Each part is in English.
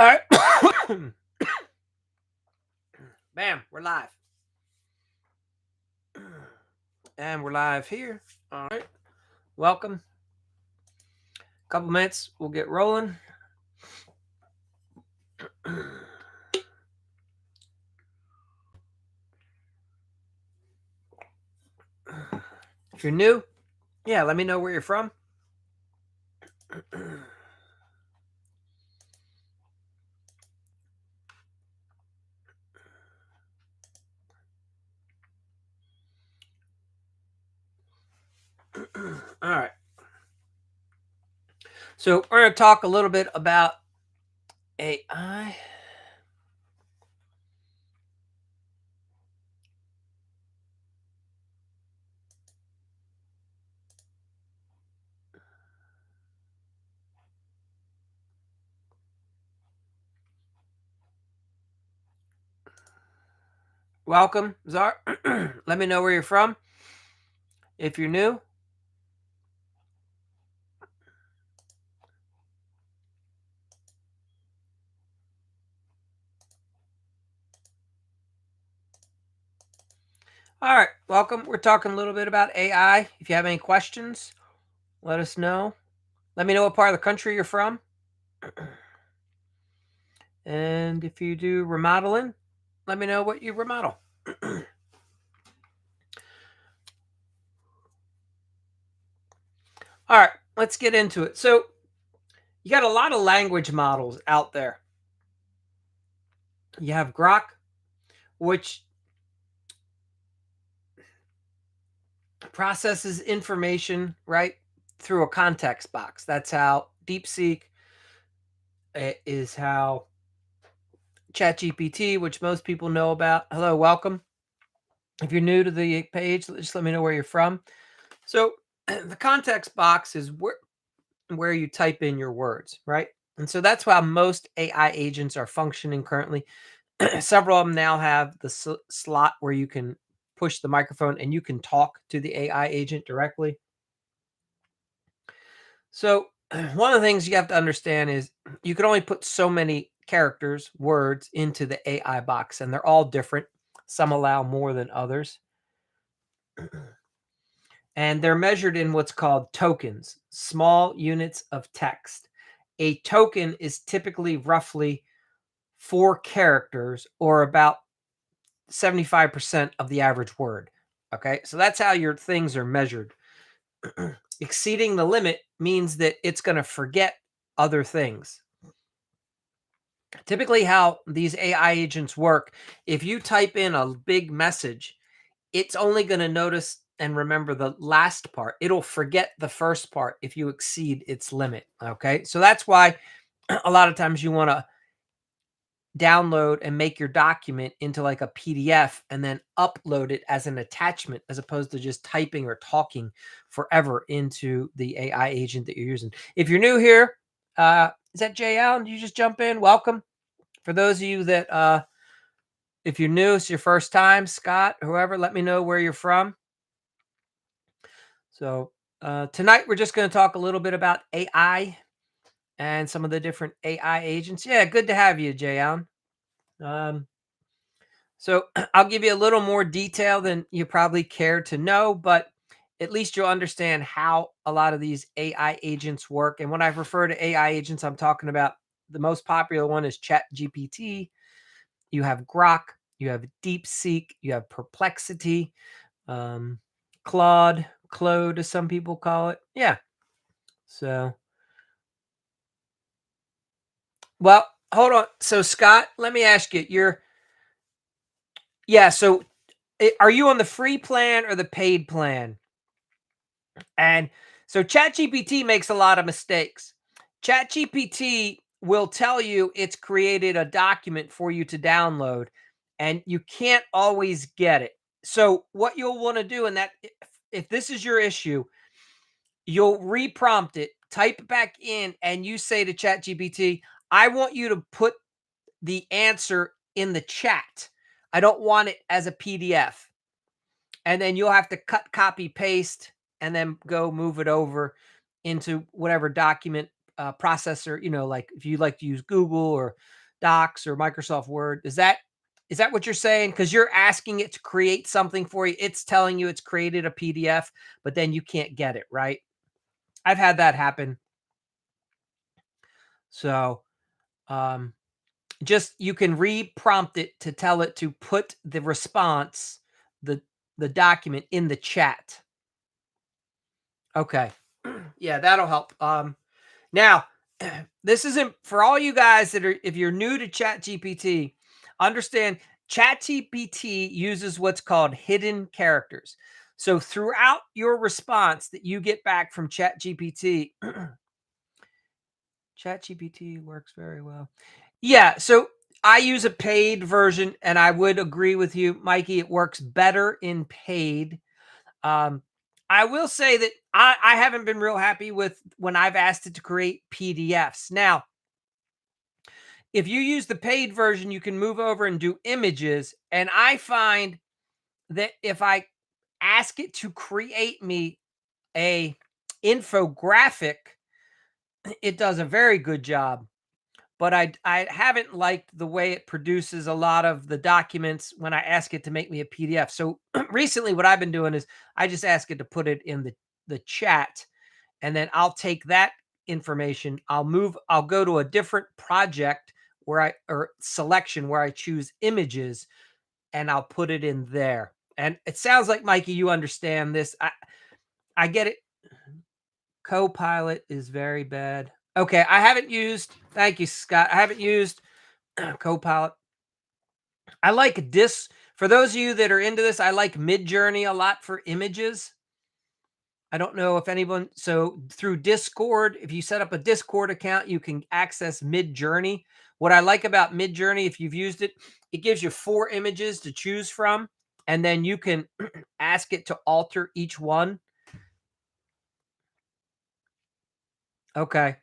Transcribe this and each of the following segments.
All right. Bam, we're live. And we're live here. All right. Welcome. Couple minutes, we'll get rolling. If you're new, yeah, let me know where you're from. All right. So we're going to talk a little bit about AI. Welcome, Zar. Let me know where you're from. If you're new. All right. Welcome. We're talking a little bit about AI. If you have any questions, let us know. Let me know what part of the country you're from. And if you do remodeling, let me know what you remodel. All right, let's get into it. So, you got a lot of language models out there. You have Grok, which processes information right through a context box. That's how DeepSeek is, how ChatGPT, which most people know about. Hello, welcome. If you're new to the page, just let me know where you're from. So, the context box is where you type in your words, right? And so that's how most AI agents are functioning currently. Several of them now have the slot where you can push the microphone and you can talk to the AI agent directly. So, one of the things you have to understand is you can only put so many characters, words into the AI box, and they're all different. Some allow more than others. And they're measured in what's called tokens, small units of text. A token is typically roughly 4 characters, or about 75% of the average word. Okay, so that's how your things are measured. Exceeding the limit means that it's going to forget other things. Typically, how these AI agents work, if you type in a big message, it's only going to notice and remember the last part. It'll forget the first part if you exceed its limit. Okay, so that's why a lot of times you want to download and make your document into like a PDF and then upload it as an attachment, as opposed to just typing or talking forever into the AI agent that you're using. If you're new here, is that Jay Allen? You just jump in. Welcome. For those of you that, if you're new, it's your first time, Scott, whoever, let me know where you're from. So tonight we're just going to talk a little bit about AI and some of the different AI agents. Yeah, good to have you, Jay Allen. So I'll give you a little more detail than you probably care to know, but at least you'll understand how a lot of these AI agents work. And when I refer to AI agents, I'm talking about the most popular one is ChatGPT. You have Grok, you have DeepSeek, you have Perplexity, Claude, as some people call it. Yeah. So, well, hold on. So, Scott, let me ask you, so are you on the free plan or the paid plan? And so ChatGPT makes a lot of mistakes. ChatGPT will tell you it's created a document for you to download, and you can't always get it. So what you'll want to do, and that if this is your issue, you'll reprompt it, type back in, and you say to ChatGPT, I want you to put the answer in the chat. I don't want it as a PDF. And then you'll have to cut, copy, paste, and then go move it over into whatever document processor, like if you like to use Google or Docs or Microsoft Word. Is that what you're saying? Because you're asking it to create something for you. It's telling you it's created a PDF, but then you can't get it, right? I've had that happen. So um, just you can re-prompt it to tell it to put the response, the the document in the chat. Okay. Yeah, that'll help. Now, this isn't for all you guys that are, if you're new to ChatGPT, understand ChatGPT uses what's called hidden characters. So throughout your response that you get back from ChatGPT, ChatGPT works very well. Yeah, so I use a paid version, and I would agree with you, Mikey. It works better in paid. Um, I will say that I haven't been real happy with when I've asked it to create PDFs. Now, if you use the paid version, you can move over and do images. And I find that if I ask it to create me a infographic, it does a very good job. But I haven't liked the way it produces a lot of the documents when I ask it to make me a PDF. So recently, what I've been doing is I just ask it to put it in the chat, and then I'll take that information. I'll go to a different project where or selection where I choose images, and I'll put it in there. And it sounds like, Mikey, you understand this. I get it. Copilot is very bad. Okay, I haven't used. Thank you, Scott. I haven't used Copilot. I like this. For those of you that are into this, I like Midjourney a lot for images. I don't know if anyone, so through Discord, if you set up a Discord account, you can access Midjourney. What I like about Midjourney, if you've used it, it gives you 4 images to choose from, and then you can ask it to alter each one. Okay.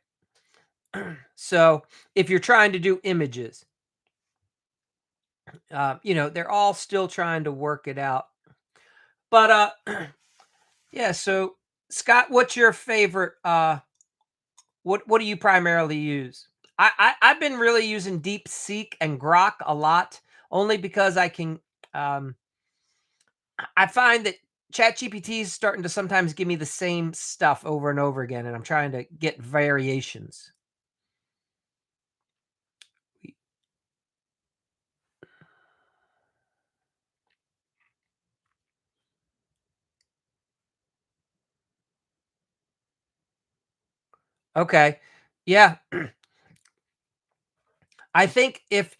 So if you're trying to do images, they're all still trying to work it out. But yeah, so Scott, what's your favorite what do you primarily use? I've been really using DeepSeek and Grok a lot, only because I can I find that ChatGPT is starting to sometimes give me the same stuff over and over again, and I'm trying to get variations. Okay. Yeah. I think if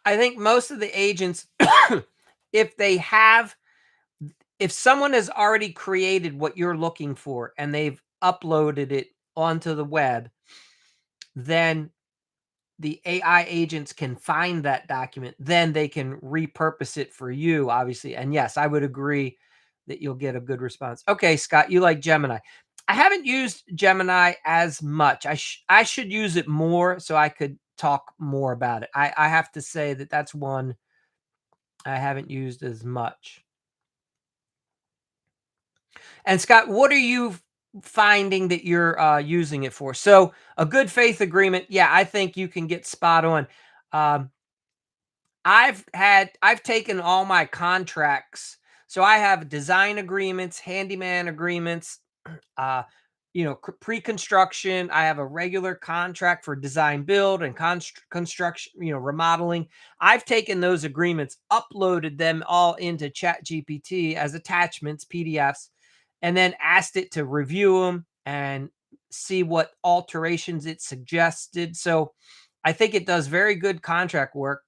I think most of the agents if they have if someone has already created what you're looking for and they've uploaded it onto the web, then the AI agents can find that document. Then they can repurpose it for you, obviously. And yes, I would agree that you'll get a good response. Okay, Scott, you like Gemini. I haven't used Gemini as much. I should use it more so I could talk more about it. I have to say that that's one I haven't used as much. And Scott, what are you finding that you're using it for? So a good faith agreement, yeah, I think you can get spot on. Um, I've taken all my contracts. So I have design agreements, handyman agreements, uh, pre-construction. I have a regular contract for design build and construction, remodeling. I've taken those agreements, uploaded them all into Chat GPT as attachments, PDFs, and then asked it to review them and see what alterations it suggested. So I think it does very good contract work.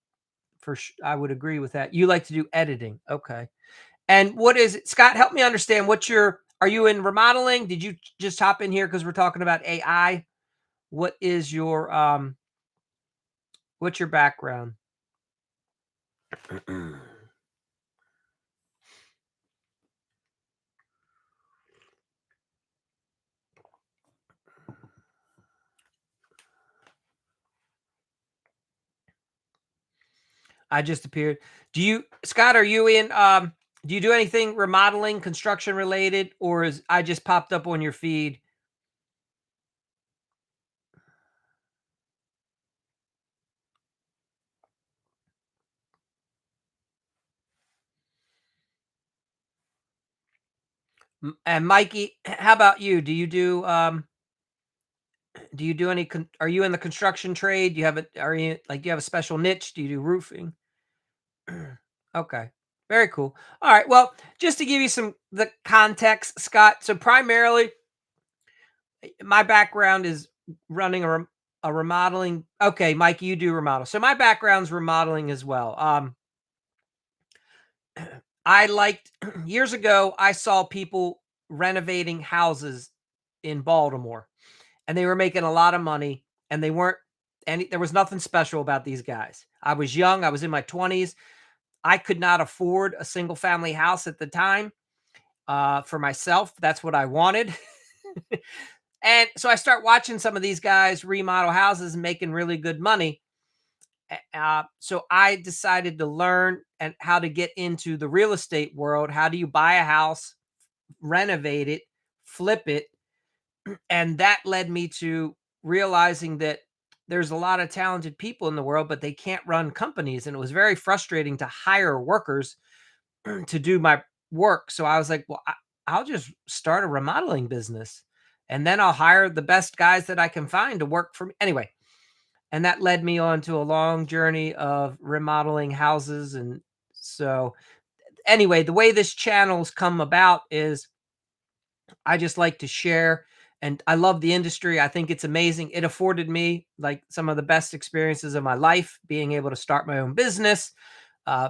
I would agree with that. You like to do editing. Okay. And what is it? Scott, help me understand are you in remodeling? Did you just hop in here because we're talking about AI? What is what's your background? I just appeared. Scott, are you in do you do anything remodeling, construction related, or is I just popped up on your feed? And Mikey, how about you? Do you do any are you in the construction trade? Do you have a are you like do you have a special niche? Do you do roofing? Okay. Very cool. All right. Well, just to give you some the context, Scott. So primarily my background is running a remodeling. Okay, Mike, you do remodel. So my background's remodeling as well. I liked years ago. I saw people renovating houses in Baltimore, and they were making a lot of money, and they weren't. And there was nothing special about these guys. I was young. I was in my 20s. I could not afford a single family house at the time for myself. That's what I wanted. And so I start watching some of these guys remodel houses and making really good money. So I decided to learn and how to get into the real estate world. How do you buy a house, renovate it, flip it? And that led me to realizing that there's a lot of talented people in the world, but they can't run companies. And it was very frustrating to hire workers to do my work. So I was like, well, I'll just start a remodeling business and then I'll hire the best guys that I can find to work for me. Anyway, and that led me on to a long journey of remodeling houses. And so, anyway, the way this channel's come about is I just like to share. And I love the industry. I think it's amazing. It afforded me like some of the best experiences of my life, being able to start my own business. Uh,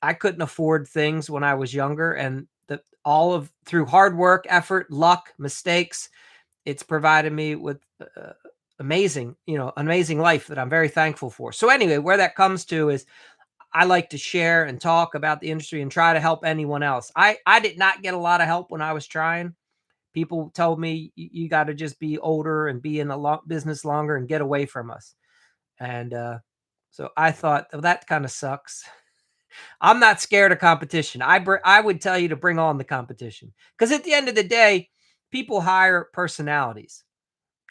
I couldn't afford things when I was younger, and the all of through hard work, effort, luck, mistakes, it's provided me with amazing, amazing life that I'm very thankful for. So anyway, where that comes to is I like to share and talk about the industry and try to help anyone else. I did not get a lot of help when I was trying. People told me you got to just be older and be in the business longer and get away from us. And so I thought, well, that kind of sucks. I'm not scared of competition. I would tell you to bring on the competition because at the end of the day, people hire personalities.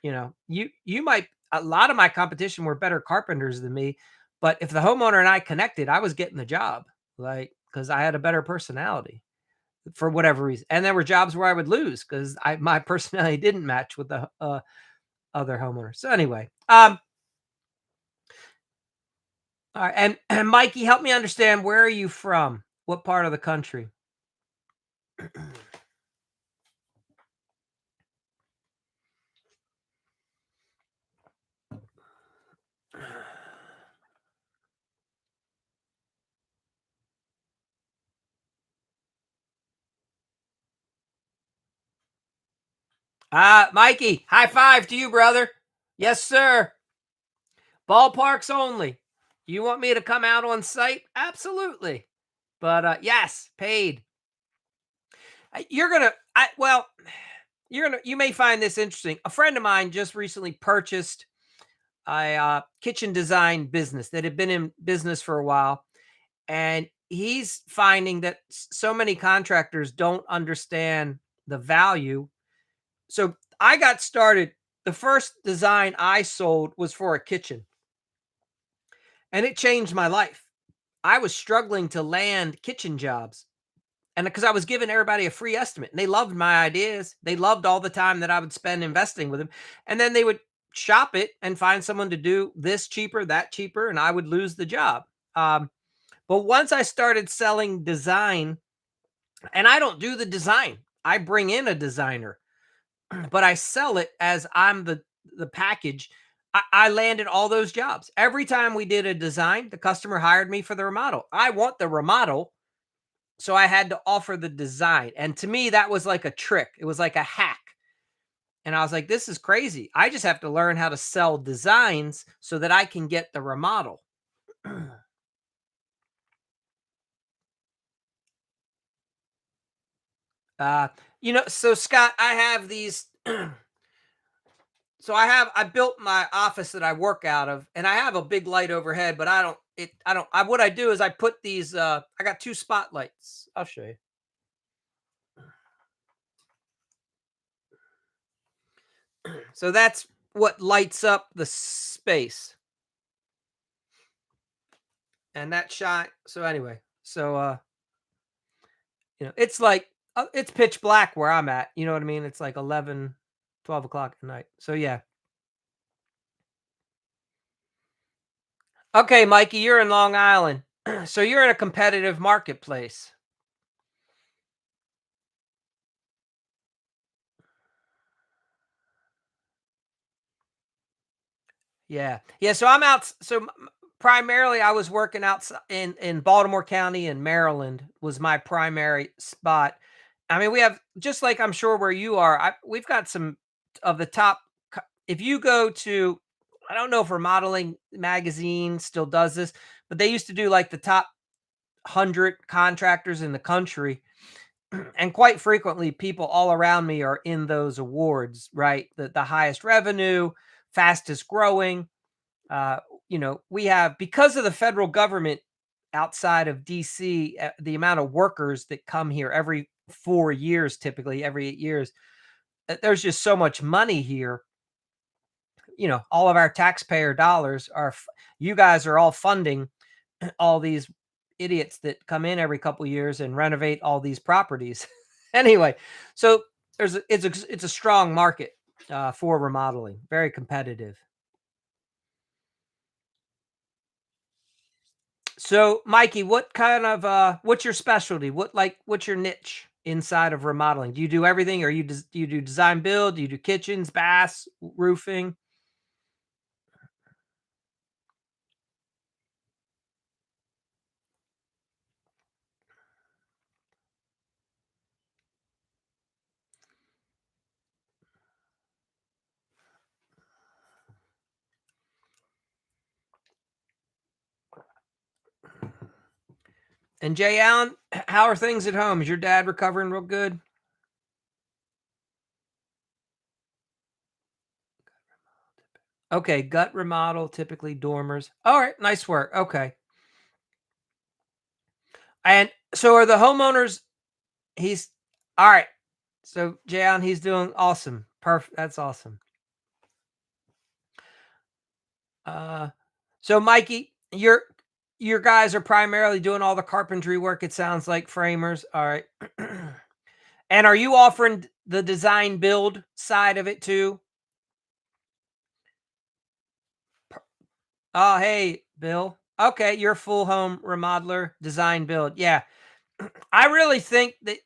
You might a lot of my competition were better carpenters than me, but if the homeowner and I connected, I was getting the job, like because I had a better personality for whatever reason. And there were jobs where I would lose because I my personality didn't match with the other homeowner. So anyway, all right, and Mikey, help me understand where are you from? What part of the country? Mikey, high five to you, brother. Yes, sir. Ballparks only. You want me to come out on site? Absolutely. But yes, paid. You're gonna. You may find this interesting. A friend of mine just recently purchased a kitchen design business that had been in business for a while, and he's finding that so many contractors don't understand the value. So I got started. The first design I sold was for a kitchen, and it changed my life. I was struggling to land kitchen jobs. And because I was giving everybody a free estimate, and they loved my ideas. They loved all the time that I would spend investing with them. And then they would shop it and find someone to do this cheaper, that cheaper, and I would lose the job. Um, but once I started selling design, and I don't do the design, I bring in a designer, but I sell it as I'm the package. I landed all those jobs. Every time we did a design, the customer hired me for the remodel. I want the remodel, so I had to offer the design. And to me, that was like a trick. It was like a hack. And I was like, this is crazy. I just have to learn how to sell designs so that I can get the remodel. uh, so Scott, I have these. I built my office that I work out of, and I have a big light overhead, but what I do is I put these I got two spotlights. I'll show you. So that's what lights up the space. And that shot. So anyway, it's like It's pitch black where I'm at, you know what I mean? It's like 11, 12 o'clock at night. So, yeah. Okay, Mikey, you're in Long Island. So you're in a competitive marketplace. Yeah. Yeah, so I'm out so primarily I was working outs in Baltimore County and Maryland was my primary spot. I mean, we have just like I'm sure where you are, we've got some of the top if you go to I don't know if Remodeling Magazine still does this, but they used to do like the top 100 contractors in the country. And quite frequently, people all around me are in those awards, right? The highest revenue, fastest growing. Uh, we have because of the federal government outside of DC, the amount of workers that come here every 4 years, typically every 8 years, there's just so much money here. All of our taxpayer dollars you guys are all funding all these idiots that come in every couple years and renovate all these properties. Anyway, so it's a strong market for remodeling, very competitive. So, Mikey, what kind of what's your specialty? What's your niche inside of remodeling? Do you do everything, or do you do design build? Do you do kitchens, baths, roofing? And Jay Allen, how are things at home? Is your dad recovering real good? Okay, gut remodel, typically dormers. All right, nice work. Okay. And so are the homeowners he's all right. So Jayon, he's doing awesome. Perfect. That's awesome. Uh so Mikey, your guys are primarily doing all the carpentry work, it sounds like framers. All right. And are you offering the design build side of it too? Oh, hey, Bill. Okay, you're a full home remodeler, design build. Yeah. I really think that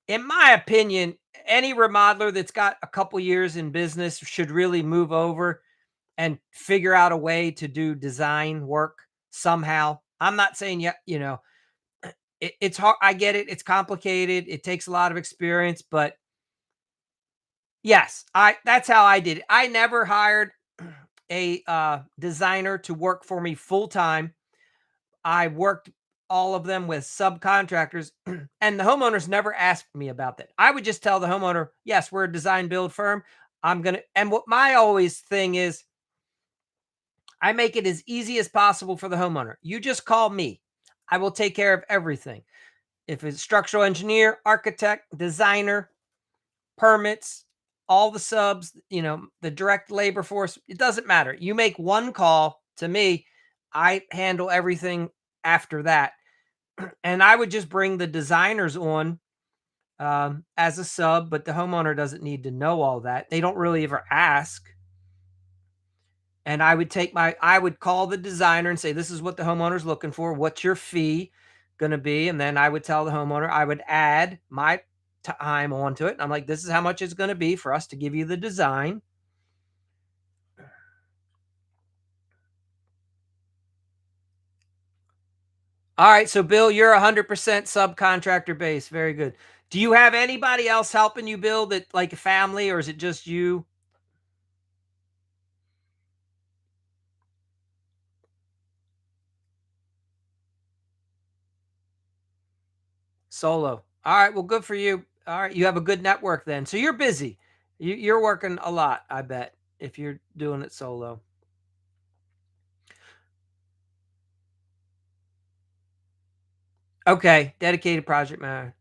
in my opinion, any remodeler that's got a couple years in business should really move over and figure out a way to do design work somehow. I'm not saying it's hard. I get it. It's complicated. It takes a lot of experience, but yes, I that's how I did it. I never hired a designer to work for me full time. I worked all of them with subcontractors, and the homeowners never asked me about that. I would just tell the homeowner, "Yes, we're a design build firm. I'm gonna." And what my always thing is, I make it as easy as possible for the homeowner. You just call me. I will take care of everything. If it's structural engineer, architect, designer, permits, all the subs, the direct labor force, it doesn't matter. You make one call to me, I handle everything after that. And I would just bring the designers on as a sub, but the homeowner doesn't need to know all that. They don't really ever ask. And I would call the designer and say, "This is what the homeowner's looking for. What's your fee gonna be?" And then I would tell the homeowner, I would add my time onto it. And I'm like, "This is how much it's gonna be for us to give you the design." All right, so Bill, you're 100% subcontractor base. Very good. Do you have anybody else helping you build it, like a family, or is it just you solo? All right, well, good for you. All right, you have a good network then. So you're busy. You're working a lot, I bet, if you're doing it solo. Okay, dedicated project manager.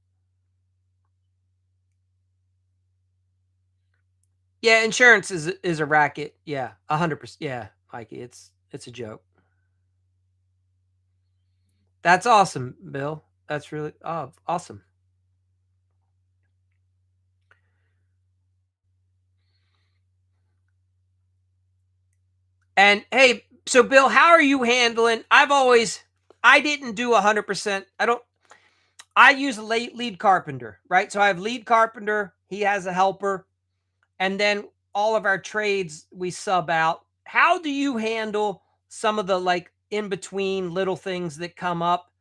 Yeah, insurance is a racket. Yeah, 100%. Yeah, Mikey, it's a joke. That's awesome, Bill. That's really awesome. And hey, so Bill, how are you handling? I didn't do 100%. I use a lead carpenter, right? So I have lead carpenter, he has a helper, and then all of our trades we sub out. How do you handle some of the like in between little things that come up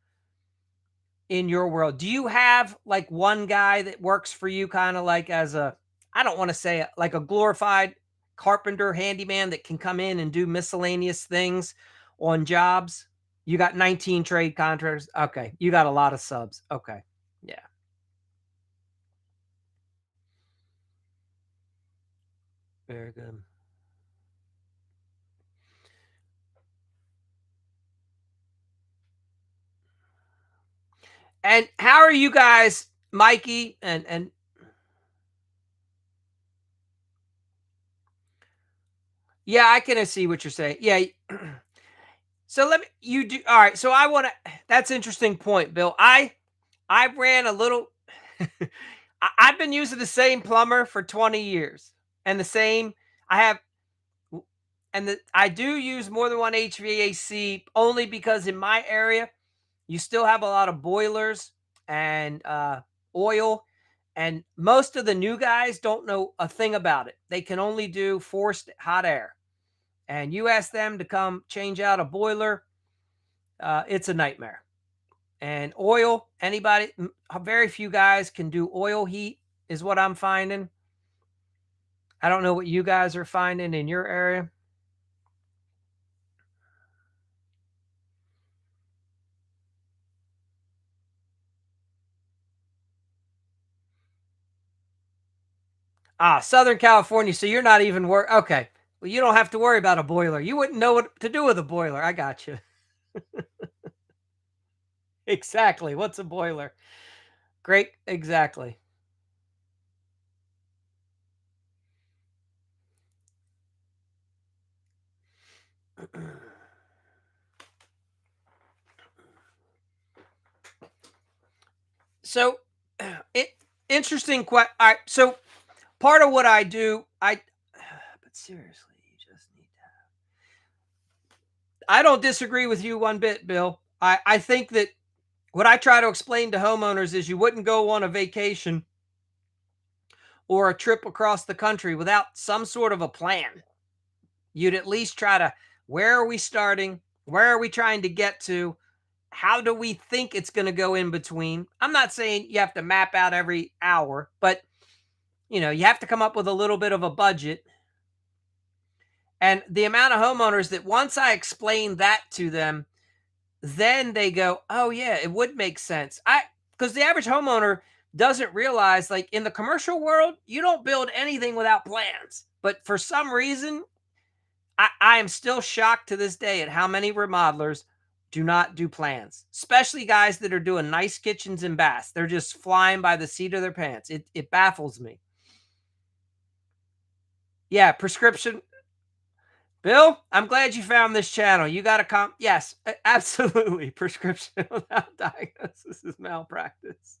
in your world? Do you have like one guy that works for you kind of like as a, I don't want to say it, like a glorified carpenter handyman that can come in and do miscellaneous things on jobs? You got 19 trade contractors. Okay. You got a lot of subs. Okay. Yeah. Very good. And how are you guys, Mikey and yeah, I can see what you're saying. Yeah. So let me you do all right. So I want to that's interesting point, Bill. I ran a little I've been using the same plumber for 20 years and the same I have I do use more than one HVAC only because in my area you still have a lot of boilers and oil, and most of the new guys don't know a thing about it. They can only do forced hot air, and you ask them to come change out a boiler, it's a nightmare. And oil, very few guys can do oil heat, is what I'm finding. I don't know what you guys are finding in your area. Ah, Southern California. So you're not even Okay. Well, you don't have to worry about a boiler. You wouldn't know what to do with a boiler. I got you. Exactly. What's a boiler? Great. Exactly. So, it interesting. All right. So part of what I do, but seriously, you just need I don't disagree with you one bit, Bill. I think that what I try to explain to homeowners is you wouldn't go on a vacation or a trip across the country without some sort of a plan. You'd at least try to, where are we starting? Where are we trying to get to? How do we think it's going to go in between? I'm not saying you have to map out every hour, but you have to come up with a little bit of a budget. And the amount of homeowners that once I explain that to them, then they go, "Oh yeah, it would make sense." Because the average homeowner doesn't realize, like in the commercial world, you don't build anything without plans. But for some reason, I am still shocked to this day at how many remodelers do not do plans, especially guys that are doing nice kitchens and baths. They're just flying by the seat of their pants. It baffles me. Yeah, prescription. Bill, I'm glad you found this channel. You got to come. Yes, absolutely. Prescription without diagnosis is malpractice.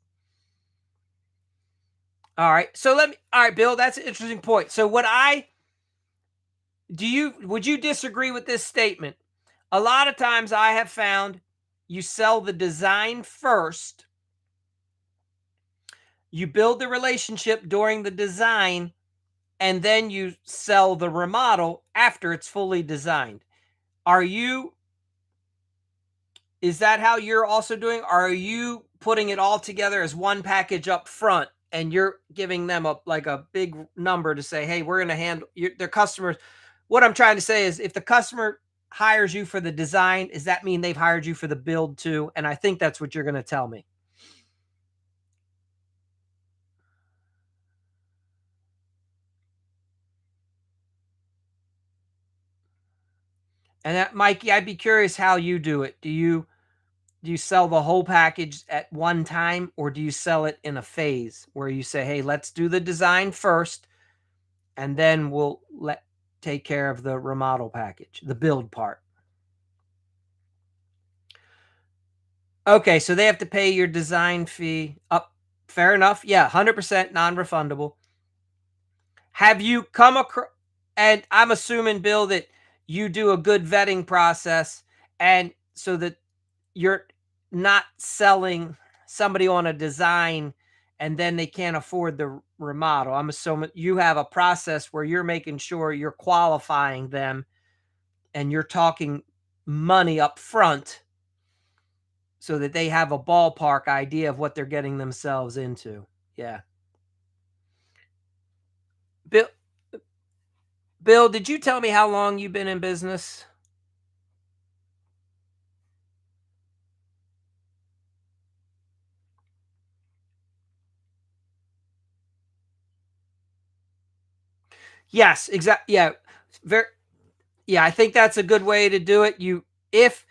All right. So all right, Bill, that's an interesting point. So, would you disagree with this statement? A lot of times I have found you sell the design first, you build the relationship during the design, and then you sell the remodel after it's fully designed. Are you Is that how you're also doing? Are you putting it all together as one package up front and you're giving them a big number to say, "Hey, we're going to handle their customers." What I'm trying to say is if the customer hires you for the design, does that mean they've hired you for the build too? And I think that's what you're going to tell me. And that, Mikey, I'd be curious how you do it. Do you sell the whole package at one time, or do you sell it in a phase where you say, "Hey, let's do the design first and then we'll let take care of the remodel package, the build part"? Okay, so they have to pay your design fee up. Fair enough. Yeah, 100% non-refundable. Have you come across, and I'm assuming, Bill, that you do a good vetting process, and so that you're not selling somebody on a design and then they can't afford the remodel. I'm assuming you have a process where you're making sure you're qualifying them and you're talking money up front so that they have a ballpark idea of what they're getting themselves into. Yeah. Bill, Bill, did you tell me how long you've been in business? Yes, exactly. Yeah. Very, yeah, I think that's a good way to do it. If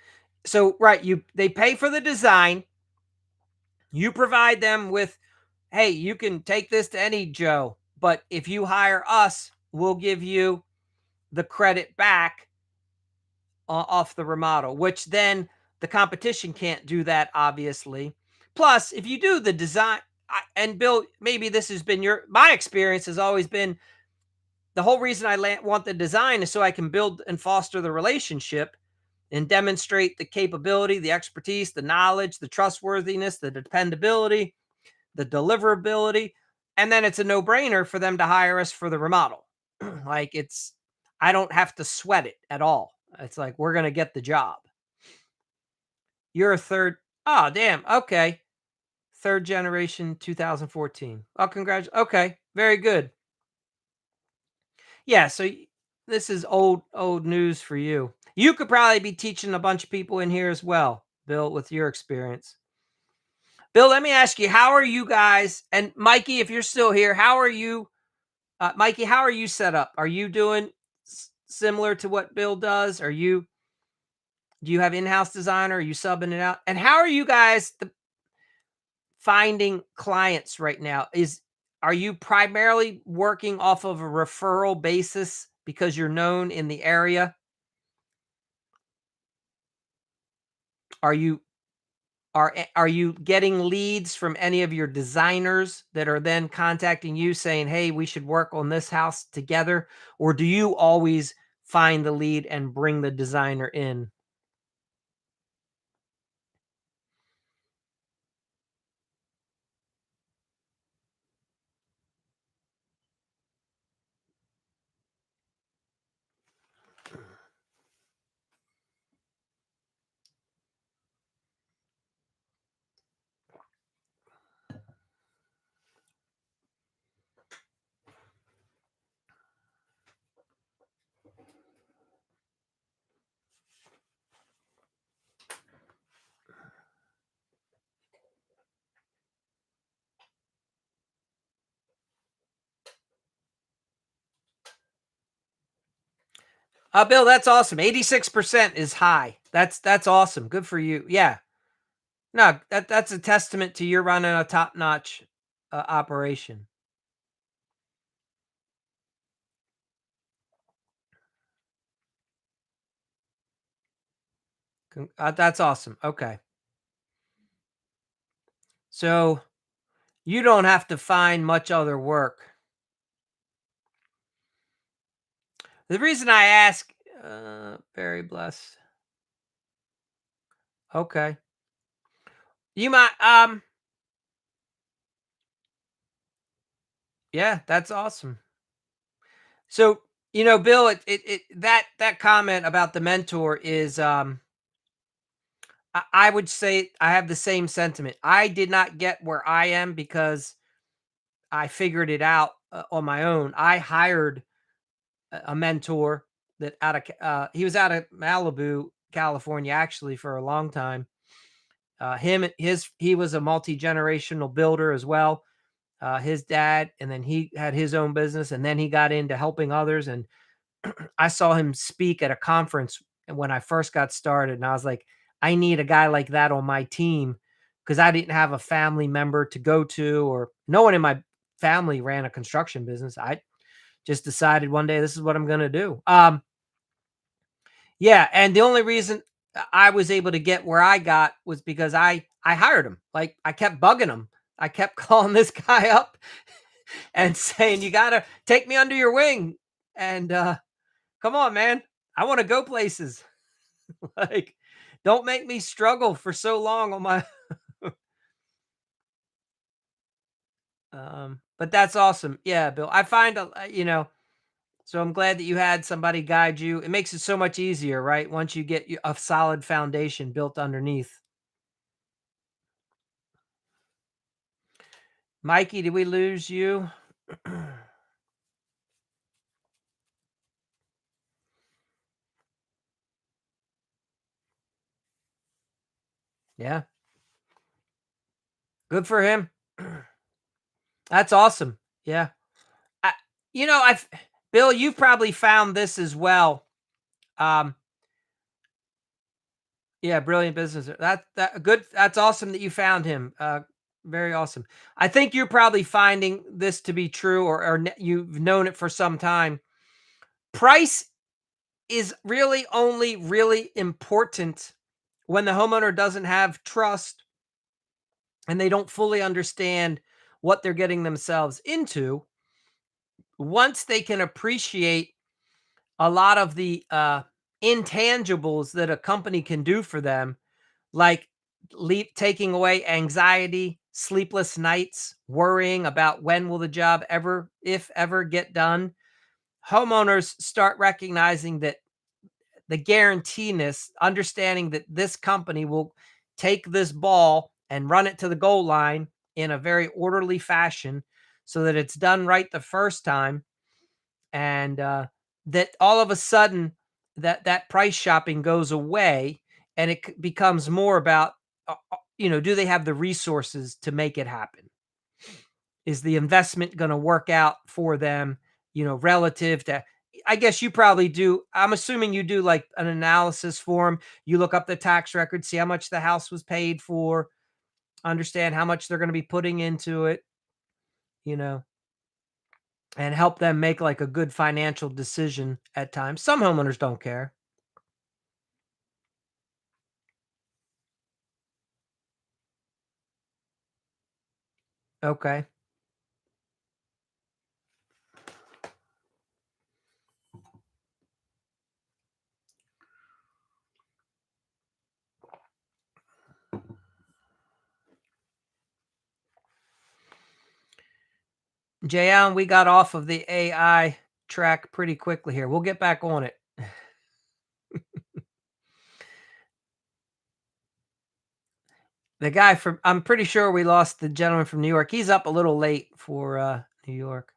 so, right, they pay for the design, you provide them with, hey, you can take this to any Joe, but if you hire us, we'll give you the credit back off the remodel, which then the competition can't do that, obviously. Plus, if you do the design, and Bill, maybe this has been my experience has always been the whole reason I want the design is so I can build and foster the relationship and demonstrate the capability, the expertise, the knowledge, the trustworthiness, the dependability, the deliverability, and then it's a no-brainer for them to hire us for the remodel. Like I don't have to sweat it at all. It's like we're gonna get the job. You're a third. Oh, damn. Okay, third generation, 2014. Oh, Okay, very good. Yeah. So this is old news for you. You could probably be teaching a bunch of people in here as well, Bill, with your experience. Bill, let me ask you, how are you guys? And Mikey, if you're still here, how are you? Mikey, how are you set up? Are you doing similar to what Bill does? Do you have in-house designer? Are you subbing it out? And how are you guys finding clients right now? Are you primarily working off of a referral basis because you're known in the area? Are you are you getting leads from any of your designers that are then contacting you saying, "Hey, we should work on this house together," or do you always find the lead and bring the designer in? Bill, that's awesome. 86% is high. That's awesome. Good for you. Yeah. No, that's a testament to you're running a top-notch operation. That's awesome. Okay. So you don't have to find much other work. The reason I ask, very blessed. Okay. You might, yeah, that's awesome. So, Bill, that comment about the mentor is, I would say I have the same sentiment. I did not get where I am because I figured it out on my own. I hired a mentor that he was out of Malibu, California, actually for a long time. He was a multi-generational builder as well. His dad, and then he had his own business, and then he got into helping others. And I saw him speak at a conference when I first got started, and I was like, I need a guy like that on my team because I didn't have a family member to go to, or no one in my family ran a construction business. I just decided one day this is what I'm going to do. Yeah, and the only reason I was able to get where I got was because I hired him. Like I kept bugging him. I kept calling this guy up and saying, "You got to take me under your wing." And come on, man. I want to go places. Like, don't make me struggle for so long on my but that's awesome. Yeah, Bill. I find so I'm glad that you had somebody guide you. It makes it so much easier, right? Once you get a solid foundation built underneath. Mikey, did we lose you? Yeah, good for him. That's awesome. Yeah. I, I've Bill, you've probably found this as well. Um, yeah, brilliant business. That good. That's awesome that you found him. Very awesome. I think you're probably finding this to be true, or you've known it for some time. Price is really only really important when the homeowner doesn't have trust and they don't fully understand what they're getting themselves into. Once they can appreciate a lot of the intangibles that a company can do for them, like taking away anxiety, sleepless nights, worrying about when will the job ever, if ever, get done. Homeowners start recognizing that the guaranteedness, understanding that this company will take this ball and run it to the goal line in a very orderly fashion so that it's done right the first time, and that all of a sudden that price shopping goes away, and it becomes more about do they have the resources to make it happen? Is the investment going to work out for them, relative to, I guess you probably do. I'm assuming you do like an analysis for them. You look up the tax record, see how much the house was paid for, understand how much they're going to be putting into it, you know, and help them make like a good financial decision at times. Some homeowners don't care. Okay. Jayon, we got off of the AI track pretty quickly here. We'll get back on it. The guy from I'm pretty sure we lost the gentleman from New York. He's up a little late for New York.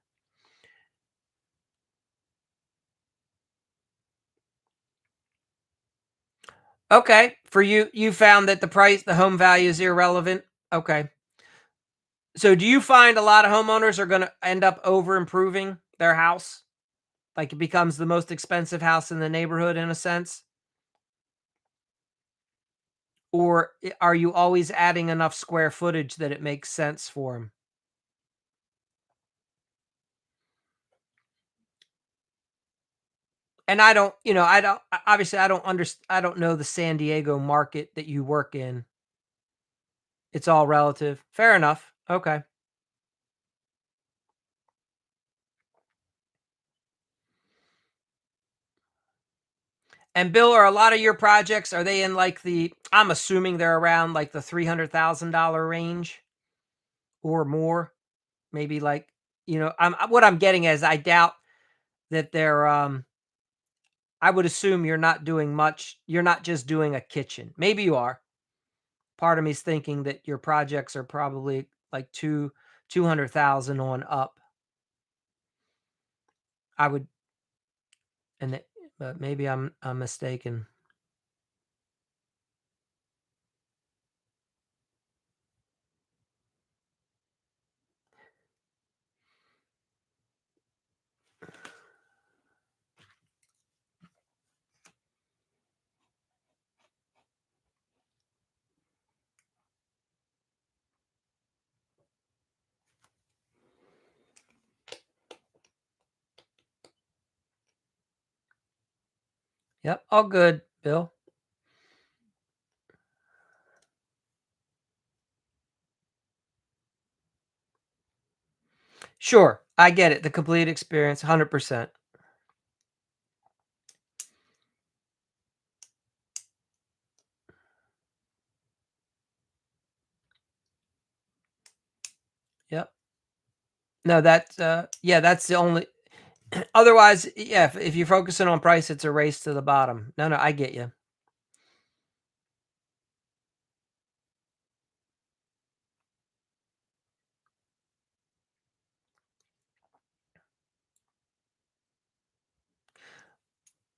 Okay. For you, you found that the home value is irrelevant. Okay. So do you find a lot of homeowners are going to end up over improving their house? Like it becomes the most expensive house in the neighborhood in a sense? Or are you always adding enough square footage that it makes sense for them? And I don't, obviously I don't know the San Diego market that you work in. It's all relative. Fair enough. Okay. And Bill, are a lot of your projects, are they in like I'm assuming they're around like the $300,000 range or more? Maybe like, what I'm getting is I doubt that they're I would assume you're not doing much. You're not just doing a kitchen. Maybe you are. Part of me's thinking that your projects are probably like 200,000 on up. I would, but maybe I'm mistaken. Yep, all good, Bill. Sure, I get it. The complete experience, 100%. No, that's, yeah, that's the only otherwise, yeah, if you're focusing on price, it's a race to the bottom. No, no, I get you.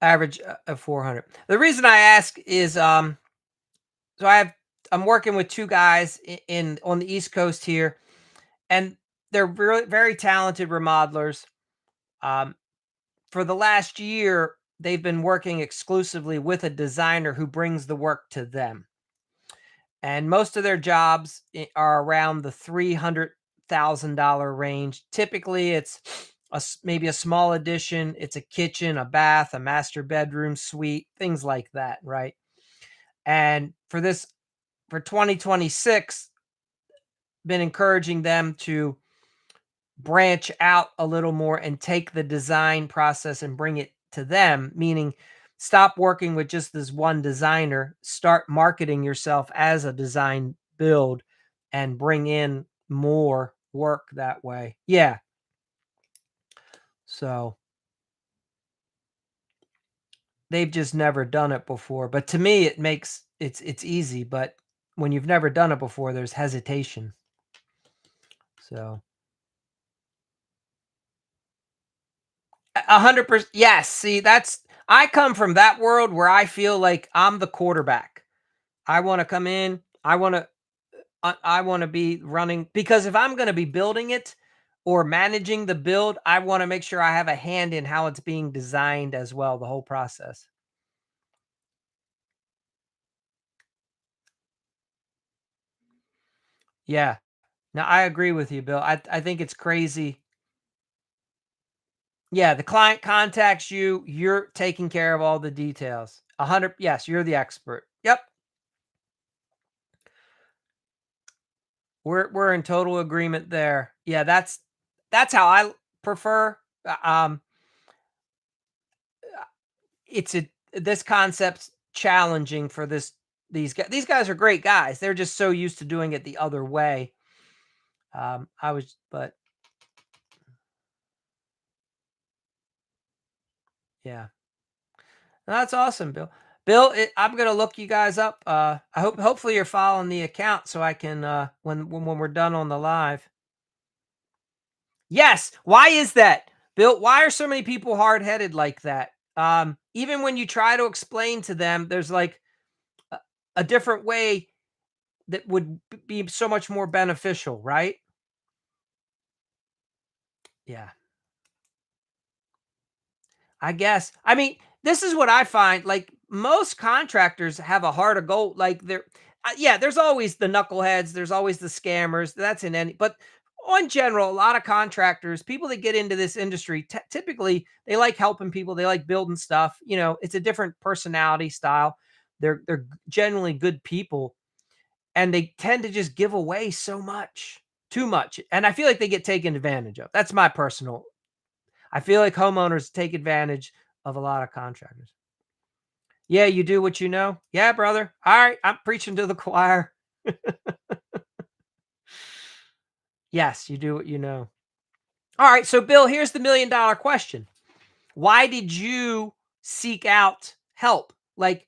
Average, of 400. The reason I ask is, so I'm working with 2 guys in on the East Coast here, and they're really very talented remodelers. Um, for the last year, they've been working exclusively with a designer who brings the work to them. And most of their jobs are around the $300,000 range. Typically, it's maybe a small addition, it's a kitchen, a bath, a master bedroom suite, things like that, right? And for 2026, been encouraging them to branch out a little more and take the design process and bring it to them, meaning stop working with just this one designer, start marketing yourself as a design build and bring in more work that way. Yeah. So they've just never done it before. But to me, it's easy. But when you've never done it before, there's hesitation. So 100%. Yes. See, I come from that world where I feel like I'm the quarterback. I want to come in. I want to be running because if I'm going to be building it or managing the build, I want to make sure I have a hand in how it's being designed as well, the whole process. Yeah. Now I agree with you, Bill. I think it's crazy. Yeah, the client contacts you, you're taking care of all the details. 100, yes, you're the expert. Yep. We're in total agreement there. Yeah, that's how I prefer. It's a this concept's challenging for these guys. These guys are great guys. They're just so used to doing it the other way. But yeah, that's awesome, Bill. Bill, I'm gonna look you guys up. Hopefully you're following the account so I can when we're done on the live. Yes. Why is that, Bill? Why are so many people hard headed like that? Even when you try to explain to them, there's like a, a different way that would be so much more beneficial, right? Yeah, I guess. I mean, this is what I find. Like most contractors have a heart of gold. Like yeah, there's always the knuckleheads. There's always the scammers. That's in any. But on general, a lot of contractors, people that get into this industry, typically they like helping people. They like building stuff. You know, it's a different personality style. They're generally good people, and they tend to just give away so much, too much, and I feel like they get taken advantage of. That's my personal. I feel like homeowners take advantage of a lot of contractors. Yeah, you do what you know. Yeah, brother. All right, I'm preaching to the choir. Yes, you do what you know. All right, so Bill, here's the $1,000,000 question. Why did you seek out help? Like,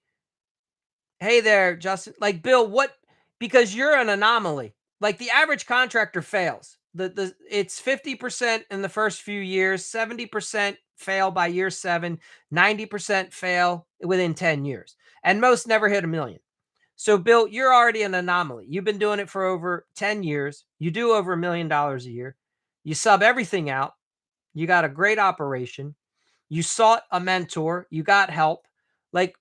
hey there, Justin. Like, Bill, what because you're an anomaly. Like the average contractor fails. The It's 50% in the first few years, 70% fail by year 7, 90% fail within 10 years. And most never hit a million. So Bill, you're already an anomaly. You've been doing it for over 10 years. You do over $1,000,000 a year. You sub everything out. You got a great operation. You sought a mentor. You got help. Like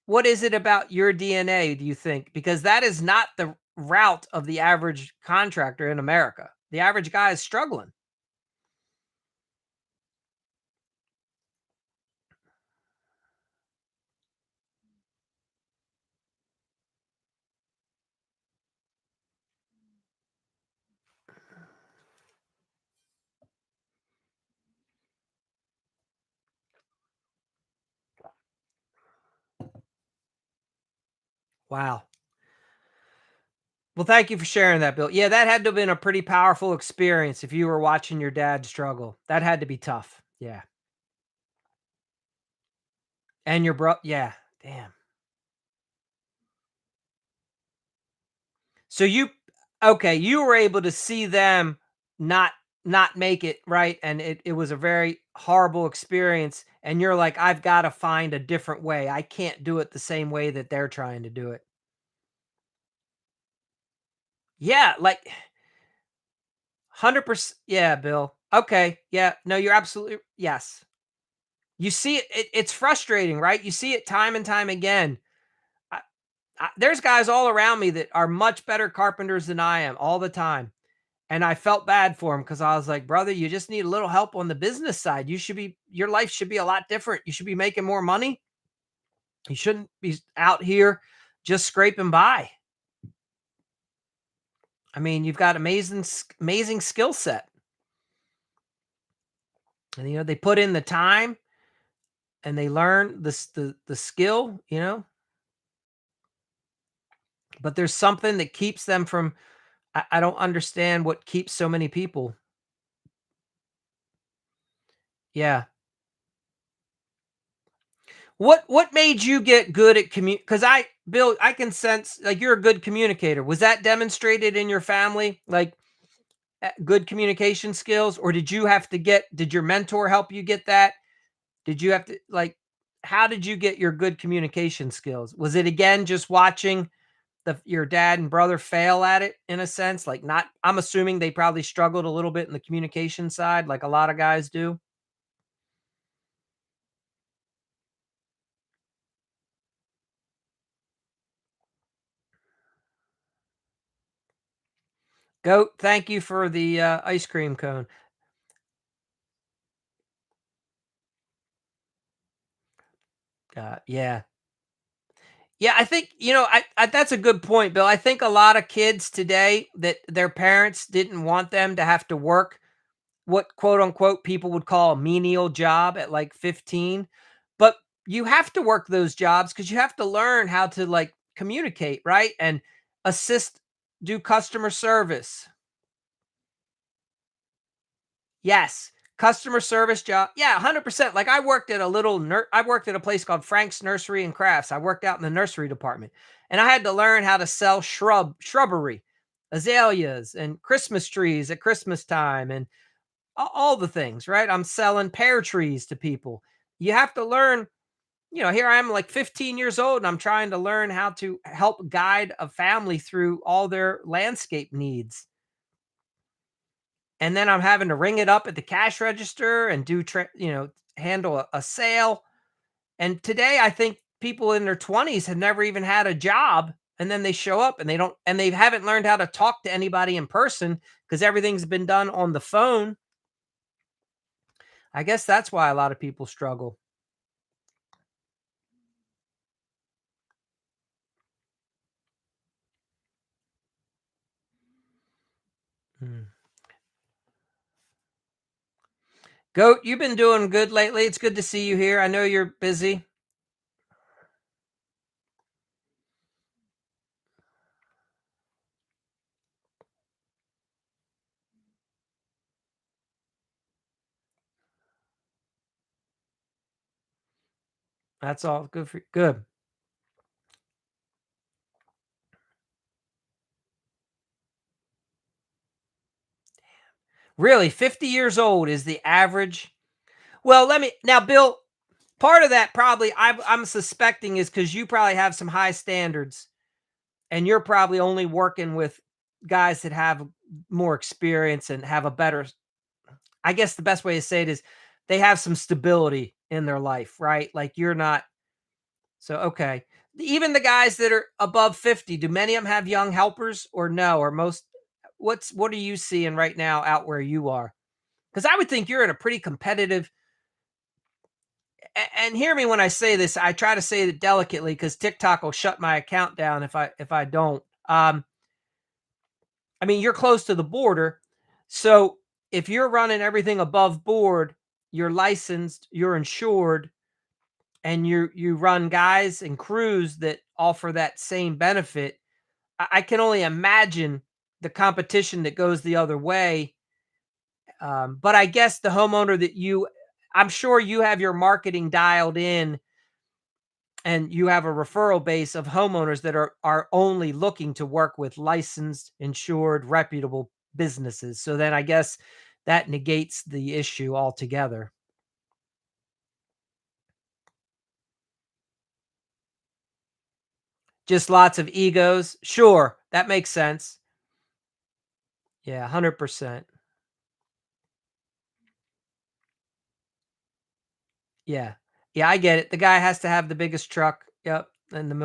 what is it about your DNA, do you think? Because that is not the route of the average contractor in America. The average guy is struggling. Wow. Well, thank you for sharing that, Bill. Yeah, that had to have been a pretty powerful experience if you were watching your dad struggle. That had to be tough. Yeah. And your bro yeah, damn. So you okay, you were able to see them not not make it, right? And it was a very horrible experience, and you're like, "I've gotta find a different way. I can't do it the same way that they're trying to do it." Yeah, like 100%. Yeah, Bill. Okay. Yeah. No, you're absolutely yes. You see it's frustrating, right? You see it time and time again. I, there's guys all around me that are much better carpenters than I am all the time. And I felt bad for him because I was like, brother, you just need a little help on the business side. Your life should be a lot different. You should be making more money. You shouldn't be out here just scraping by. I mean, you've got amazing skill set. And they put in the time and they learn the skill, but there's something that keeps them from I don't understand what keeps so many people. Yeah. What made you get good at because Bill, I can sense like you're a good communicator. Was that demonstrated in your family? Like good communication skills? Or did your mentor help you get that? Did you have to like how did you get your good communication skills? Was it again just watching your dad and brother fail at it in a sense? Like not I'm assuming they probably struggled a little bit in the communication side like a lot of guys do. Goat, thank you for the ice cream cone. Yeah. Yeah, I think, that's a good point, Bill. I think a lot of kids today that their parents didn't want them to have to work what quote unquote people would call a menial job at like 15. But you have to work those jobs because you have to learn how to like communicate, right? And assist, do customer service. Yes. Customer service job. Yeah, 100%. Like I worked at a place called Frank's Nursery and Crafts. I worked out in the nursery department. And I had to learn how to sell shrubbery, azaleas and Christmas trees at Christmas time and all the things, right? I'm selling pear trees to people. You have to learn, here I am like 15 years old and I'm trying to learn how to help guide a family through all their landscape needs. And then I'm having to ring it up at the cash register and handle a sale. And today I think people in their 20s have never even had a job and then they show up and they haven't learned how to talk to anybody in person because everything's been done on the phone. I guess that's why a lot of people struggle. Mm. Goat, you've been doing good lately. It's good to see you here. I know you're busy. That's all good for good. Really, 50 years old is the average. Well, let me now, Bill. Part of that probably I'm suspecting is because you probably have some high standards, and you're probably only working with guys that have more experience and have a better. I guess the best way to say it is they have some stability in their life, right? Like you're not. So okay, even the guys that are above 50, do many of them have young helpers or no? Or most? What are you seeing right now out where you are? Because I would think you're in a pretty competitive and hear me when I say this. I try to say it delicately because TikTok will shut my account down if I don't. I mean, you're close to the border, so if you're running everything above board, you're licensed, you're insured, and you run guys and crews that offer that same benefit. I can only imagine the competition that goes the other way. But I guess the homeowner that I'm sure you have your marketing dialed in and you have a referral base of homeowners that are only looking to work with licensed, insured, reputable businesses. So then I guess that negates the issue altogether. Just lots of egos. Sure, that makes sense. Yeah, 100%. Yeah. Yeah, I get it. The guy has to have the biggest truck. Yep. And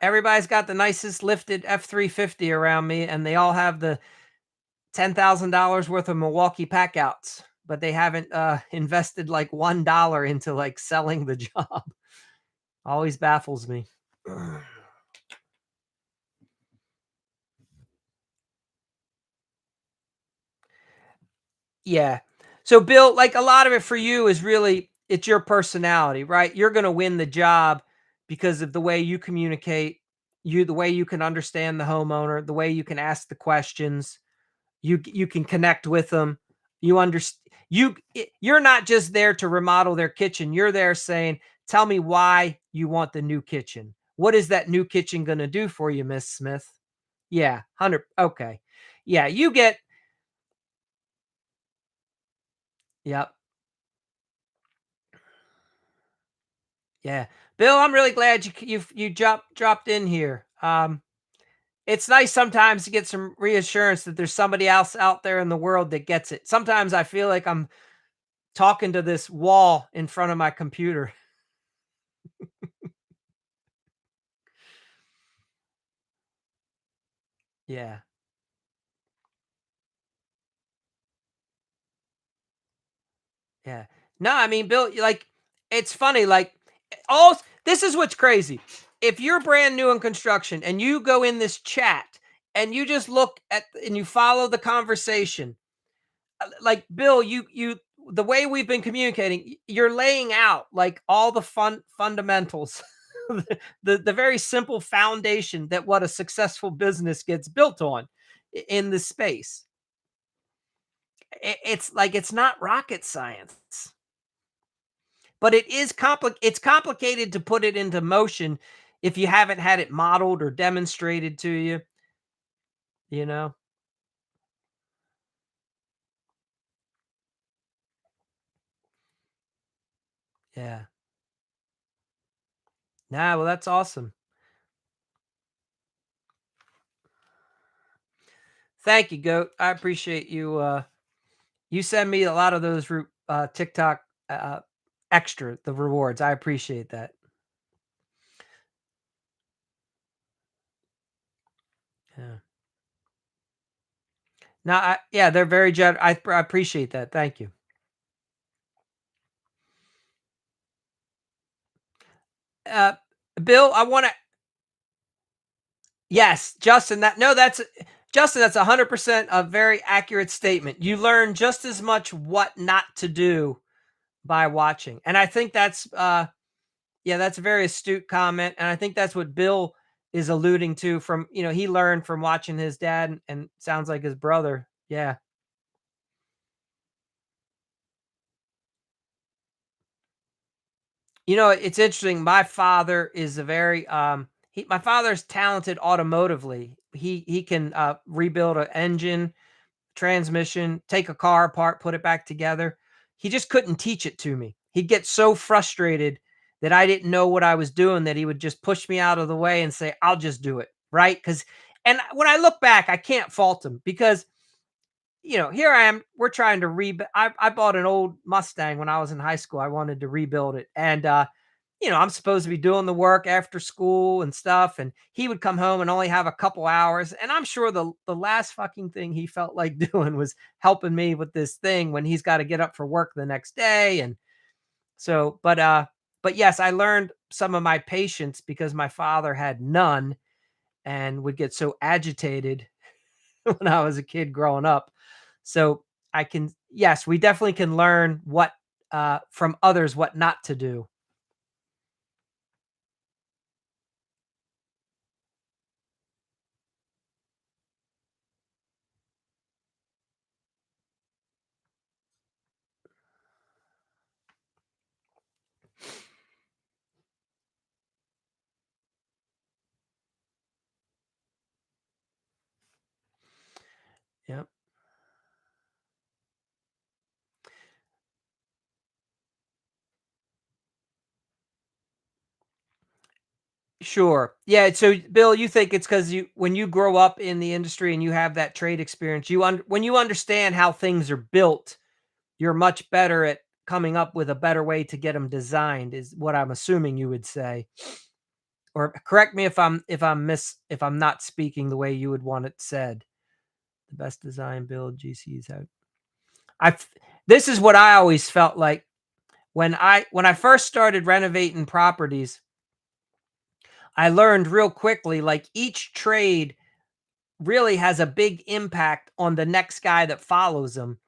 everybody's got the nicest lifted F-350 around me, and they all have the $10,000 worth of Milwaukee packouts, but they haven't invested like $1 into like selling the job. Always baffles me. Yeah. So Bill, like a lot of it for you is really it's your personality, right? You're going to win the job because of the way you communicate, the way you can understand the homeowner, the way you can ask the questions, you can connect with them. You understand you're not just there to remodel their kitchen. You're there saying, "Tell me why you want the new kitchen. What is that new kitchen going to do for you, Miss Smith?" Yeah, 100 okay. Yeah, you get yep. Yeah. Bill, I'm really glad you dropped in here. It's nice sometimes to get some reassurance that there's somebody else out there in the world that gets it. Sometimes I feel like I'm talking to this wall in front of my computer. Yeah. Yeah. No, I mean, Bill, like, it's funny, like, all this is what's crazy. If you're brand new in construction and you go in this chat and you just look at and you follow the conversation, like Bill, the way we've been communicating, you're laying out like all the fundamentals, the very simple foundation that what a successful business gets built on in this space. It's like it's not rocket science. But it's complicated to put it into motion if you haven't had it modeled or demonstrated to you, you know? Yeah. Nah, well, that's awesome. Thank you, Goat. I appreciate you, you send me a lot of those TikTok, extra, the rewards. I appreciate that. Yeah. No, yeah, they're very I appreciate that. Thank you. Uh, Bill, I wanna yes, Justin, that's Justin, that's 100% a very accurate statement. You learn just as much what not to do by watching. And I think that's yeah, that's a very astute comment. And I think that's what Bill is alluding to from, he learned from watching his dad and sounds like his brother. Yeah. It's interesting. My father is a very my father's talented automotively. He can rebuild an engine, transmission, take a car apart, put it back together. He just couldn't teach it to me. He'd get so frustrated that I didn't know what I was doing that he would just push me out of the way and say, "I'll just do it." Right? Cuz and when I look back, I can't fault him because here I am. We're trying to rebuild. I bought an old Mustang when I was in high school. I wanted to rebuild it, and I'm supposed to be doing the work after school and stuff. And he would come home and only have a couple hours. And I'm sure the last fucking thing he felt like doing was helping me with this thing when he's got to get up for work the next day. And so, but yes, I learned some of my patience because my father had none and would get so agitated when I was a kid growing up. So yes, we definitely can learn from others what not to do. Yep. Sure. Yeah, so Bill, you think it's because you when you grow up in the industry and you have that trade experience, when you understand how things are built, you're much better at coming up with a better way to get them designed is what I'm assuming you would say. Or correct me if I'm not speaking the way you would want it said. The best design build GCs have. I This is what I always felt like when I first started renovating properties, I learned real quickly like each trade really has a big impact on the next guy that follows them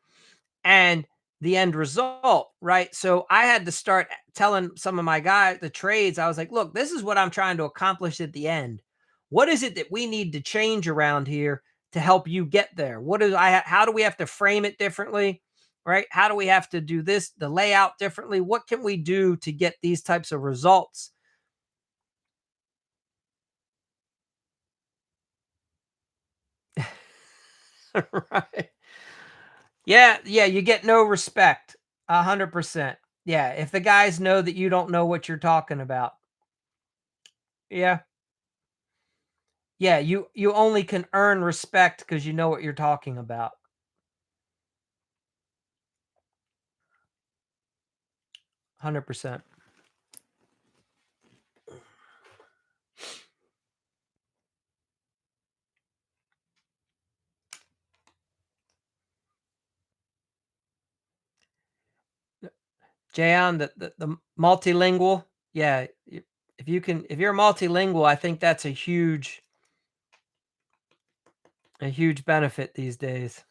and the end result, right? So I had to start telling some of my guys, the trades, I was like, look, this is what I'm trying to accomplish at the end. What is it that we need to change around here to help you get there? How do we have to frame it differently? Right? How do we have to do this, the layout differently? What can we do to get these types of results? Right. Yeah, yeah, you get no respect. 100%. Yeah, if the guys know that you don't know what you're talking about. Yeah. Yeah, you only can earn respect because you know what you're talking about. 100%. Jayon, the multilingual, yeah, if you're multilingual, I think that's a huge benefit these days.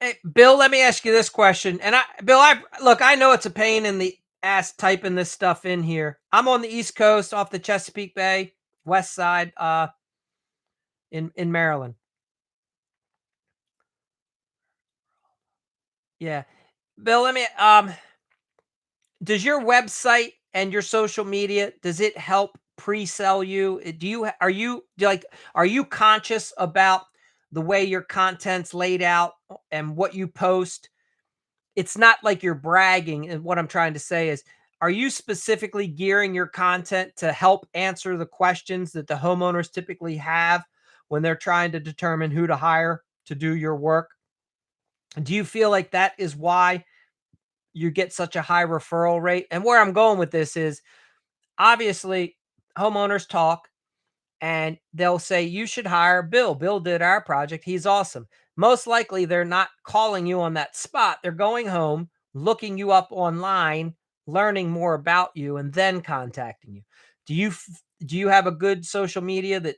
Hey, Bill, let me ask you this question. And I look, I know it's a pain in the ass typing this stuff in here. I'm on the East Coast off the Chesapeake Bay, West Side, in Maryland. Yeah. Bill, let me does your website and your social media, does it help pre-sell you? Do you are you conscious about the way your content's laid out and what you post? It's not like you're bragging, and what I'm trying to say is, are you specifically gearing your content to help answer the questions that the homeowners typically have when they're trying to determine who to hire to do your work? Do you feel like that is why you get such a high referral rate? And where I'm going with this is obviously homeowners talk and they'll say, you should hire Bill. Bill did our project. He's awesome. Most likely, they're not calling you on that spot. They're going home, looking you up online, learning more about you, and then contacting you. Do you have a good social media that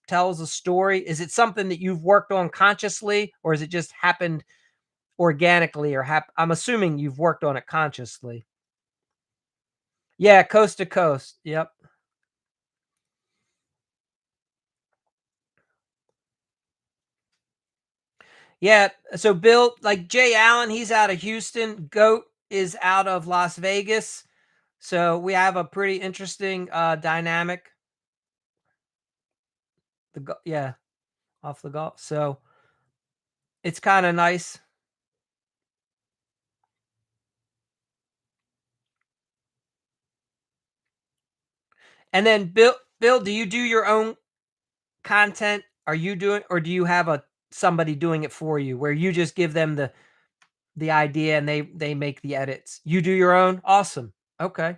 tells a story? Is it something that you've worked on consciously, or has it just happened organically? I'm assuming you've worked on it consciously. Yeah, coast to coast. Yep. Yeah, so Bill, like Jay Allen, he's out of Houston. Goat is out of Las Vegas. So we have a pretty interesting dynamic. Yeah, off the golf. So it's kind of nice. And then Bill, do you do your own content? Are you doing, or do you have a somebody doing it for you where you just give them the idea and they make the edits? You do your own? Awesome. Okay.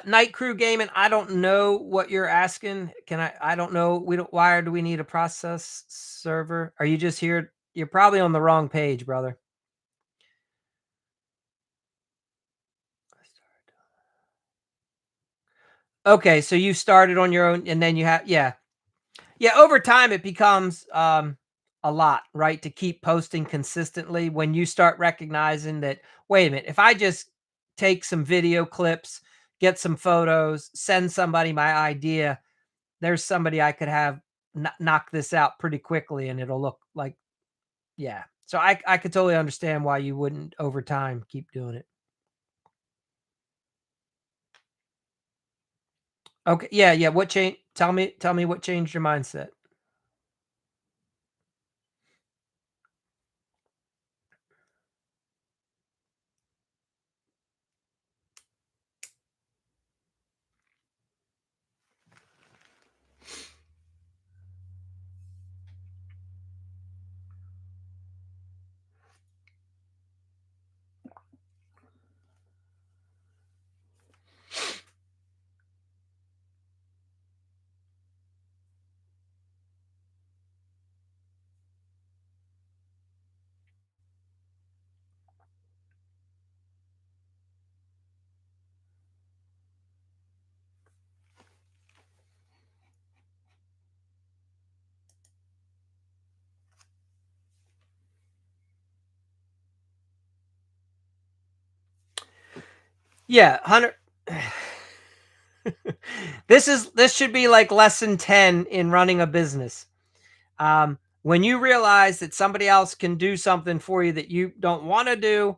Night Crew Gaming, I don't know what you're asking. I don't know. We don't Why do we need a process server? Are you just here? You're probably on the wrong page, brother. Okay, so you started on your own and then you have, yeah. Yeah, over time it becomes a lot, right? To keep posting consistently when you start recognizing that, wait a minute, if I just take some video clips, get some photos, send somebody my idea, there's somebody I could have knock this out pretty quickly and it'll look like, yeah. So I could totally understand why you wouldn't over time keep doing it. Okay. Yeah, yeah. What change? Tell me what changed your mindset. Yeah, 100. This should be like lesson 10 in running a business. When you realize that somebody else can do something for you that you don't want to do,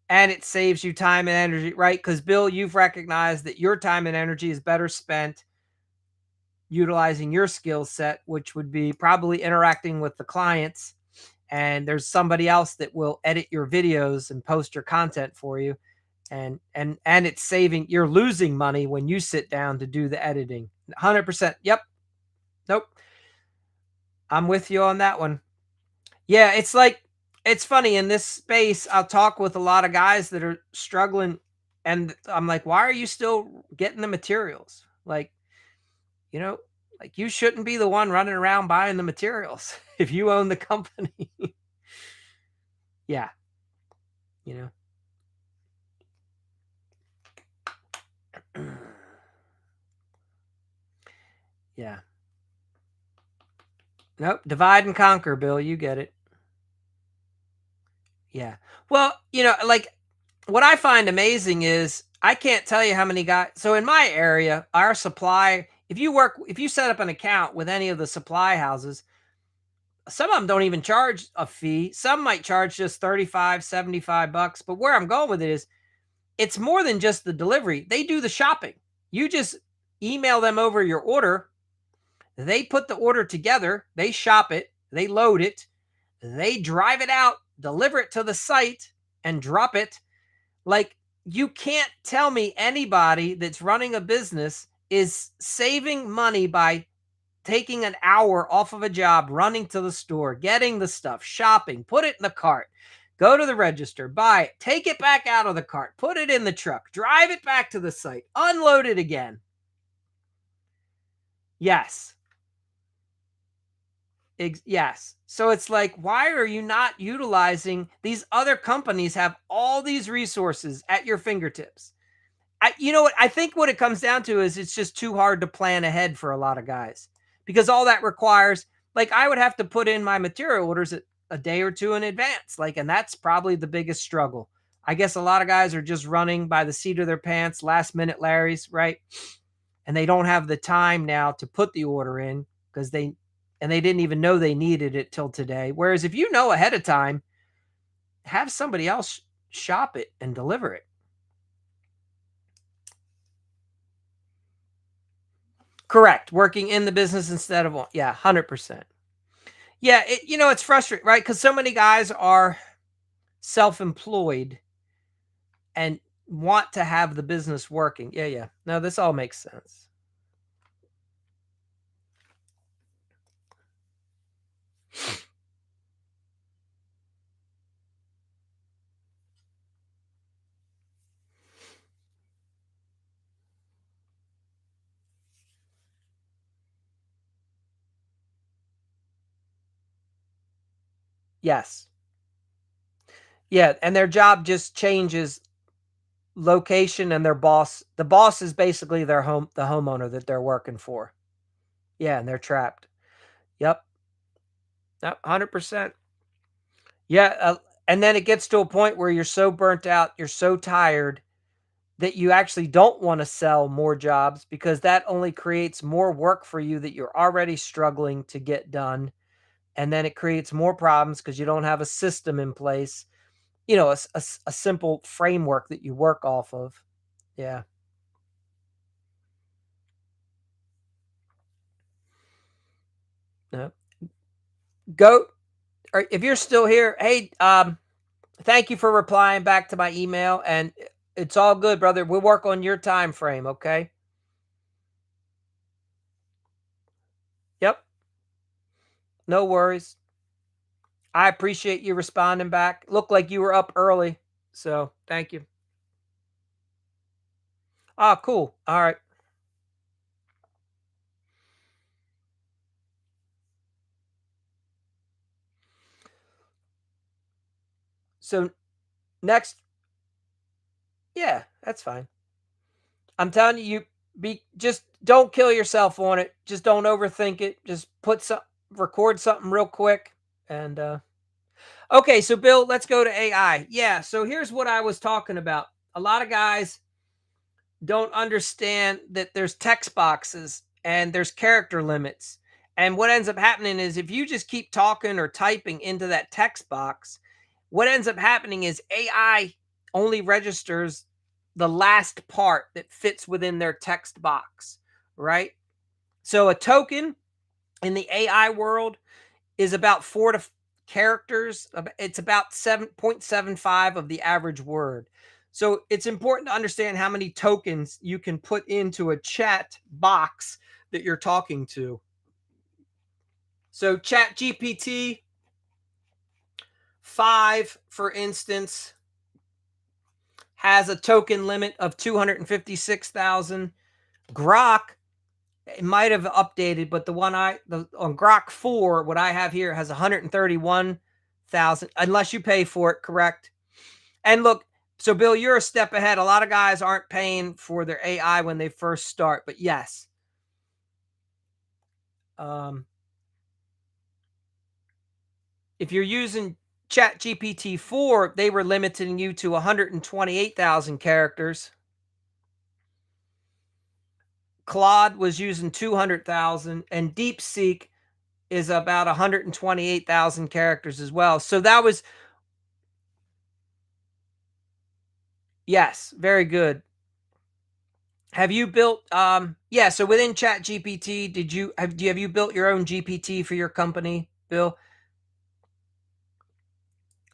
and it saves you time and energy, right? Because Bill, you've recognized that your time and energy is better spent utilizing your skill set, which would be probably interacting with the clients. And there's somebody else that will edit your videos and post your content for you. And it's saving, you're losing money when you sit down to do the editing. 100%. Yep. Nope. I'm with you on that one. Yeah, it's like, it's funny in this space. I'll talk with a lot of guys that are struggling, and I'm like, why are you still getting the materials? Like, you know, like you shouldn't be the one running around buying the materials if you own the company. Yeah, you know. Yeah. Nope. Divide and conquer, Bill. You get it. Yeah. Well, like what I find amazing is I can't tell you how many guys. So in my area, our supply, if you set up an account with any of the supply houses, some of them don't even charge a fee. Some might charge just 35, $75. But where I'm going with it is it's more than just the delivery. They do the shopping. You just email them over your order. They put the order together, they shop it, they load it, they drive it out, deliver it to the site, and drop it. Like, you can't tell me anybody that's running a business is saving money by taking an hour off of a job, running to the store, getting the stuff, shopping, put it in the cart, go to the register, buy it, take it back out of the cart, put it in the truck, drive it back to the site, unload it again. Yes. Yes. So it's like, why are you not utilizing these other companies have all these resources at your fingertips? You know what? I think what it comes down to is it's just too hard to plan ahead for a lot of guys because all that requires, like, I would have to put in my material orders a day or two in advance. Like, and that's probably the biggest struggle. I guess a lot of guys are just running by the seat of their pants, last minute Larry's, right? And they don't have the time now to put the order in because they didn't even know they needed it till today. Whereas if you know ahead of time, have somebody else shop it and deliver it. Correct. Working in the business instead of, yeah, 100%. Yeah, it's frustrating, right? Because so many guys are self-employed and want to have the business working. Yeah, yeah. No, this all makes sense. Yes. Yeah, and their job just changes location, and the boss is basically the homeowner that they're working for. Yeah, and they're trapped. Yep. Yep, 100%. Yeah, and then it gets to a point where you're so burnt out, you're so tired that you actually don't wanna sell more jobs because that only creates more work for you that you're already struggling to get done, and then it creates more problems because you don't have a system in place, a simple framework that you work off of. Yeah. Yeah. Go or if you're still here, hey, thank you for replying back to my email, and it's all good, brother. We'll work on your time frame, okay? Yep, no worries. I appreciate you responding back. Looked like you were up early, so thank you. Ah, cool. All right. So next, yeah, that's fine. I'm telling you, you be just don't kill yourself on it. Just don't overthink it. Just record something real quick, and okay. So Bill, let's go to AI. Yeah. So here's what I was talking about. A lot of guys don't understand that there's text boxes and there's character limits. And what ends up happening is if you just keep talking or typing into that text box, what ends up happening is AI only registers the last part that fits within their text box, right? So a token in the AI world is about characters. It's about 7.75 of the average word. So it's important to understand how many tokens you can put into a chat box that you're talking to. So Chat GPT 5, for instance, has a token limit of 256,000. Grok, it might have updated, but on Grok 4, what I have here has 131,000, unless you pay for it, correct? And look, so Bill, you're a step ahead. A lot of guys aren't paying for their AI when they first start, but yes. Um, if you're using Chat GPT 4, they were limiting you to 128,000 characters. Claude was using 200,000, and DeepSeek is about 128,000 characters as well. So that was, yes, very good. Have you built yeah, so within Chat GPT, have you built your own GPT for your company, Bill?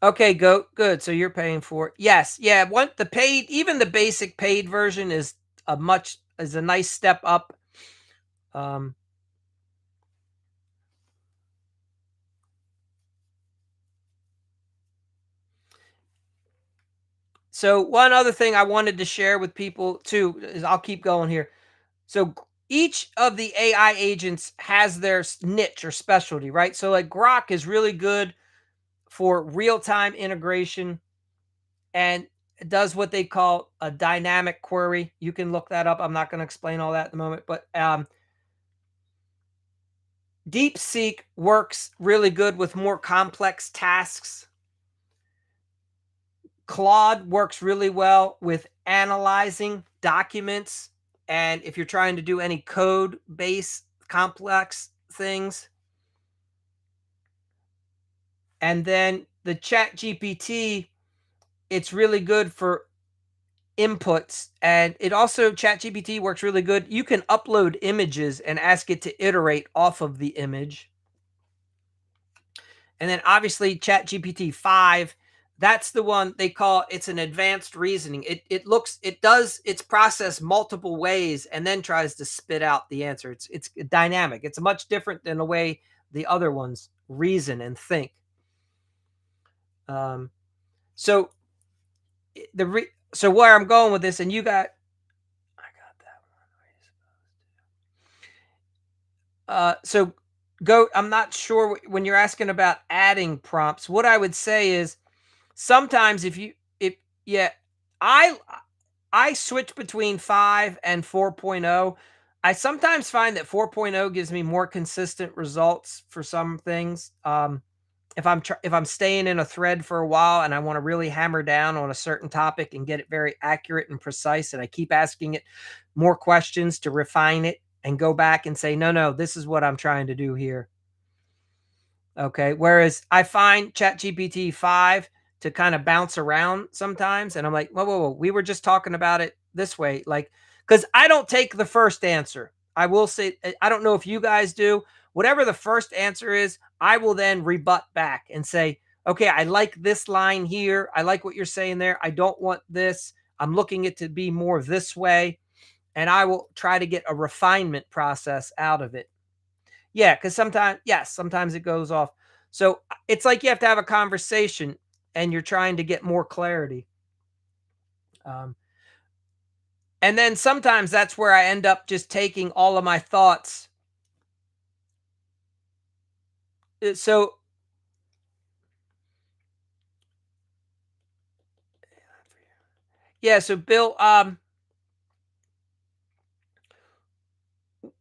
Okay, go good. So you're paying for it. Yes, yeah. What the paid, even the basic paid version is a nice step up. Um, so one other thing I wanted to share with people too is I'll keep going here. So each of the AI agents has their niche or specialty, right? So like Grok is really good for real time integration and it does what they call a dynamic query. You can look that up. I'm not going to explain all that at the moment, but DeepSeek works really good with more complex tasks. Claude works really well with analyzing documents. And if you're trying to do any code based complex things, and then the Chat GPT, it's really good for inputs. And it also, Chat GPT works really good. You can upload images and ask it to iterate off of the image. And then obviously ChatGPT 5, that's the one they call it's an advanced reasoning. It does its process multiple ways and then tries to spit out the answer. It's dynamic. It's much different than the way the other ones reason and think. Um, so so where I'm going with this, and I got that one. So go. I'm not sure when you're asking about adding prompts. What I would say is sometimes if yeah, I I switch between 5 and 4.0. I sometimes find that 4.0 gives me more consistent results for some things. If I'm staying in a thread for a while and I want to really hammer down on a certain topic and get it very accurate and precise, and I keep asking it more questions to refine it and go back and say, no, no, this is what I'm trying to do here. Okay. Whereas I find ChatGPT 5 to kind of bounce around sometimes. And I'm like, whoa, whoa, whoa. We were just talking about it this way. Like, because I don't take the first answer. I will say, I don't know if you guys do. Whatever the first answer is, I will then rebut back and say, okay, I like this line here. I like what you're saying there. I don't want this. I'm looking it to be more this way. And I will try to get a refinement process out of it. Yeah, because sometimes, yes, sometimes it goes off. So it's like you have to have a conversation and you're trying to get more clarity. Um, and then sometimes that's where I end up just taking all of my thoughts. So, yeah, so Bill,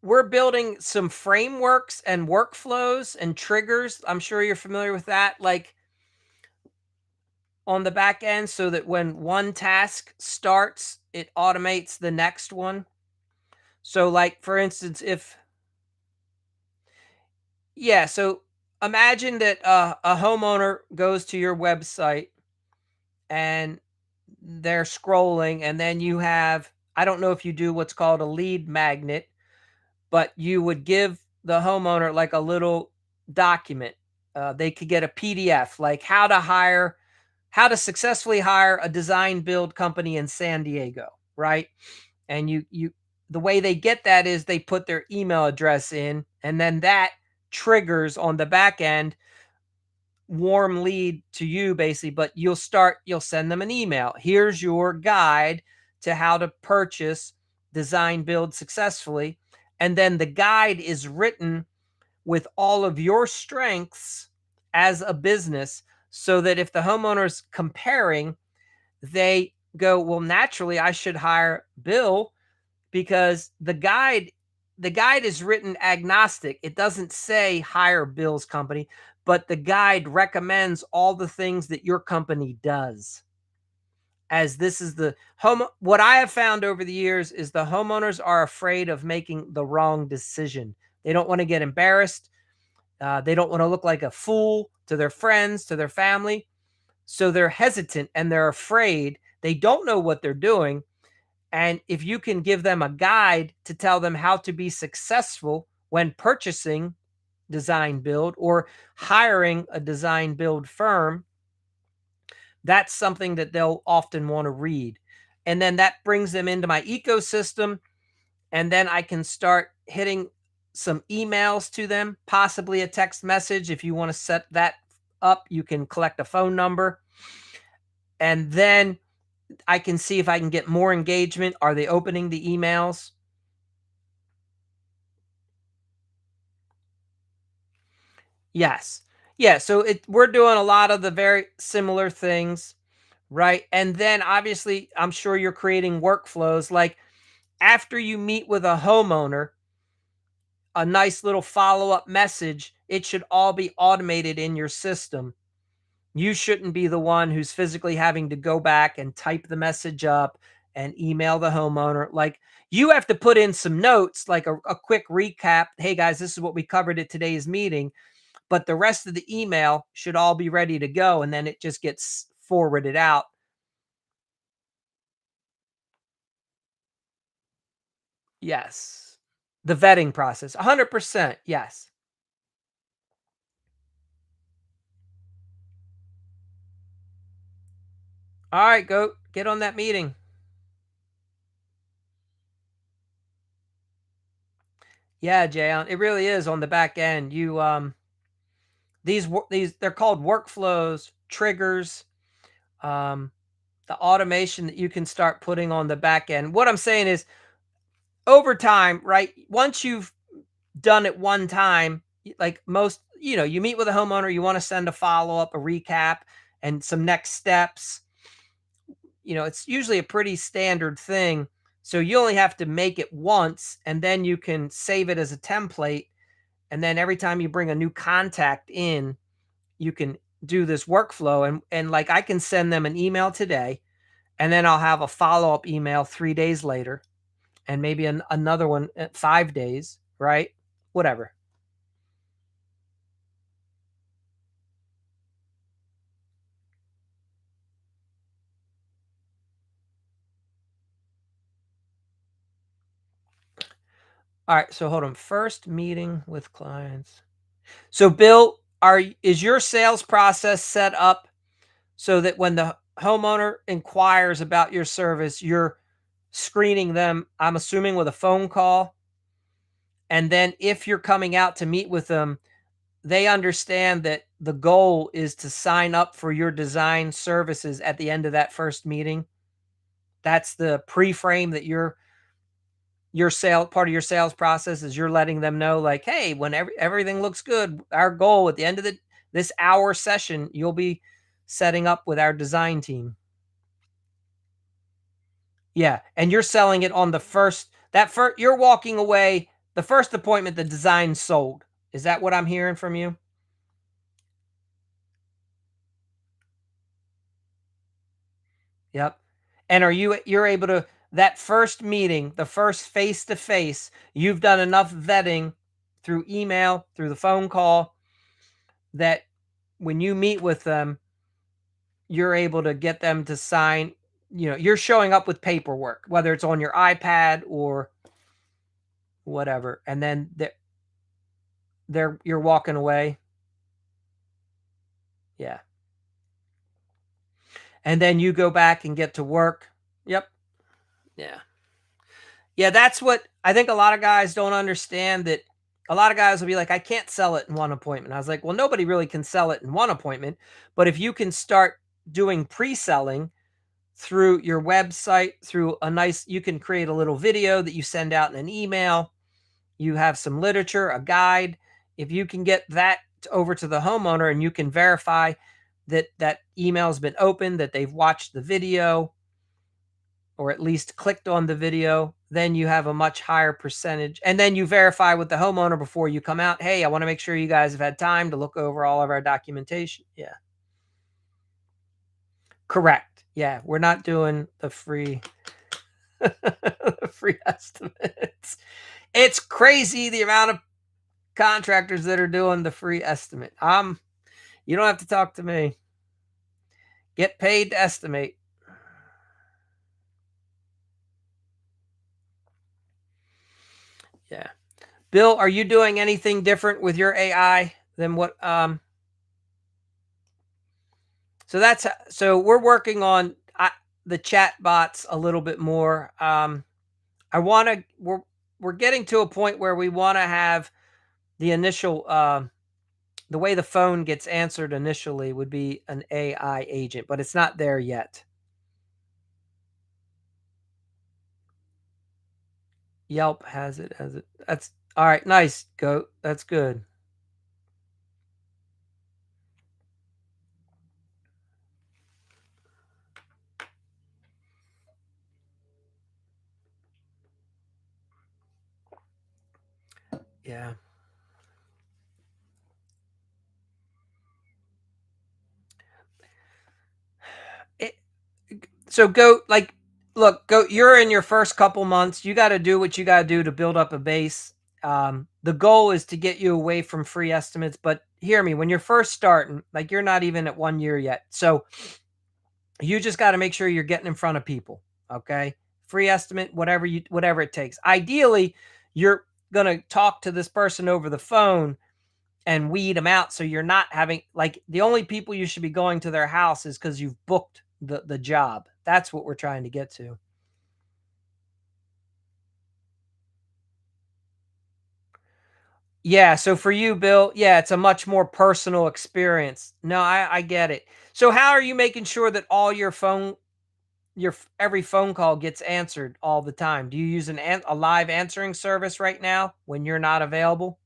we're building some frameworks and workflows and triggers. I'm sure you're familiar with that, like on the back end, so that when one task starts, it automates the next one. So, like, for instance, if yeah, so imagine that a homeowner goes to your website and they're scrolling, and then you have, I don't know if you do what's called a lead magnet, but you would give the homeowner like a little document. They could get a PDF, like how to successfully hire a design build company in San Diego, right? And the way they get that is they put their email address in, and then that triggers on the back end warm lead to you basically, but you'll send them an email. Here's your guide to how to purchase design build successfully. And then the guide is written with all of your strengths as a business, so that if the homeowner's comparing, they go, well, naturally I should hire Bill because the guide is written agnostic. It doesn't say hire Bill's company, but the guide recommends all the things that your company does. As this is the home, what I have found over the years is the homeowners are afraid of making the wrong decision. They don't want to get embarrassed. They don't want to look like a fool to their friends, to their family. So they're hesitant and they're afraid. They don't know what they're doing. And if you can give them a guide to tell them how to be successful when purchasing design build or hiring a design build firm, that's something that they'll often want to read. And then that brings them into my ecosystem. And then I can start hitting some emails to them, possibly a text message. If you want to set that up, you can collect a phone number. And then I can see if I can get more engagement. Are they opening the emails? Yes. Yeah, so we're doing a lot of the very similar things, right? And then obviously, I'm sure you're creating workflows like after you meet with a homeowner, a nice little follow-up message, it should all be automated in your system. You shouldn't be the one who's physically having to go back and type the message up and email the homeowner. Like you have to put in some notes, like a quick recap. Hey guys, this is what we covered at today's meeting, but the rest of the email should all be ready to go. And then it just gets forwarded out. Yes. The vetting process, 100%. Yes. All right, go get on that meeting. Yeah, Jay, it really is on the back end. These they're called workflows, triggers, um, the automation that you can start putting on the back end. What I'm saying is over time, right? Once you've done it one time, like most, you meet with a homeowner, you want to send a follow up, a recap, and some next steps. It's usually a pretty standard thing. So you only have to make it once, and then you can save it as a template, and then every time you bring a new contact in, you can do this workflow, and like, I can send them an email today, and then I'll have a follow-up email 3 days later, and maybe another one at 5 days, right? Whatever. All right, so hold on. First meeting with clients. So Bill, is your sales process set up so that when the homeowner inquires about your service, you're screening them, I'm assuming with a phone call, and then if you're coming out to meet with them, they understand that the goal is to sign up for your design services at the end of that first meeting? That's the pre-frame that your sale part of your sales process is you're letting them know, like, hey, when everything looks good, our goal at the end of this hour session, you'll be setting up with our design team. Yeah, and you're selling it on the first that first you're walking away the first appointment, the design sold. Is that what I'm hearing from you? Yep. And you're able to that first meeting, the first face to face, you've done enough vetting through email, through the phone call, that when you meet with them, you're able to get them to sign, you're showing up with paperwork, whether it's on your iPad or whatever, and then you're walking away. Yeah. And then you go back and get to work. Yep. Yeah. Yeah, that's what I think a lot of guys don't understand, that a lot of guys will be like, I can't sell it in one appointment. I was like, well, nobody really can sell it in one appointment. But if you can start doing pre selling through your website, through you can create a little video that you send out in an email. You have some literature, a guide. If you can get that over to the homeowner and you can verify that that email's been opened, that they've watched the video, or at least clicked on the video, then you have a much higher percentage. And then you verify with the homeowner before you come out, hey, I want to make sure you guys have had time to look over all of our documentation. Yeah. Correct. Yeah. We're not doing the free the free estimates. It's crazy the amount of contractors that are doing the free estimate. You don't have to talk to me. Get paid to estimate. Yeah. Bill, are you doing anything different with your AI than what so we're working on the chat bots a little bit more. I want to we're getting to a point where we want to have the initial the way the phone gets answered initially would be an AI agent, but it's not there yet. Yelp has it as it. That's all right. Nice, Goat. That's good. Yeah. It, so Goat, like, look, Goat, you're in your first couple months. You got to do what you got to do to build up a base. The goal is to get you away from free estimates, but hear me, when you're first starting, like, you're not even at 1 year yet. So you just got to make sure you're getting in front of people. Okay. Free estimate, whatever it takes. Ideally, you're going to talk to this person over the phone and weed them out. So you're not having, like, the only people you should be going to their house is because you've booked the job. That's what we're trying to get to. Yeah. So for you, Bill, yeah, it's a much more personal experience. No, I get it. So how are you making sure that all every phone call gets answered all the time? Do you use a live answering service right now when you're not available?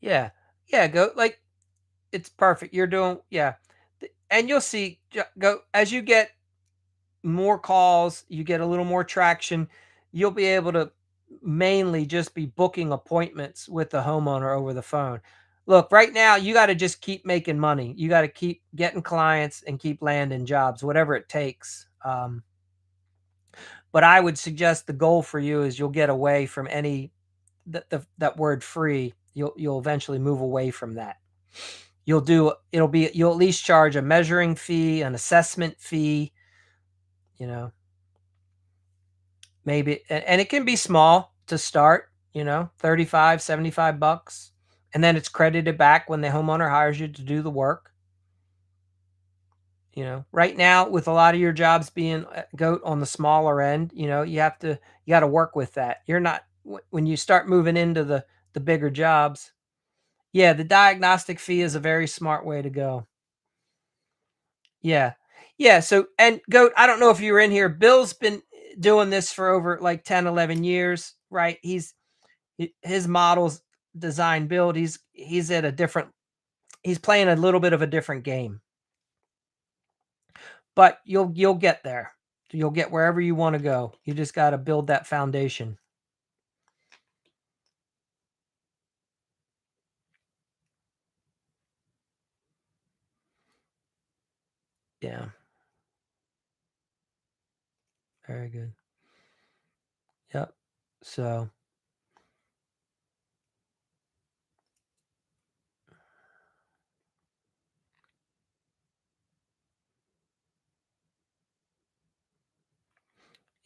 Yeah. Yeah, go like, it's perfect. You're doing yeah. And you'll see go as you get more calls, you get a little more traction, you'll be able to mainly just be booking appointments with the homeowner over the phone. Look, right now, you got to just keep making money. You got to keep getting clients and keep landing jobs, whatever it takes. But I would suggest the goal for you is you'll get away from any that word free. You'll eventually move away from that. You'll at least charge a measuring fee, an assessment fee, you know, maybe and it can be small to start, 35, 75 bucks, and then it's credited back when the homeowner hires you to do the work. Right now with a lot of your jobs being goat on the smaller end, you got to work with that. You're not when you start moving into the bigger jobs. Yeah, the diagnostic fee is a very smart way to go. Yeah. Yeah, so and goat, I don't know if you were in here. Bill's been doing this for over like 10, 11 years, right? His models design build. He's at a different he's playing a little bit of a different game. But you'll get there. You'll get wherever you want to go. You just got to build that foundation. Yeah, very good. Yep. So,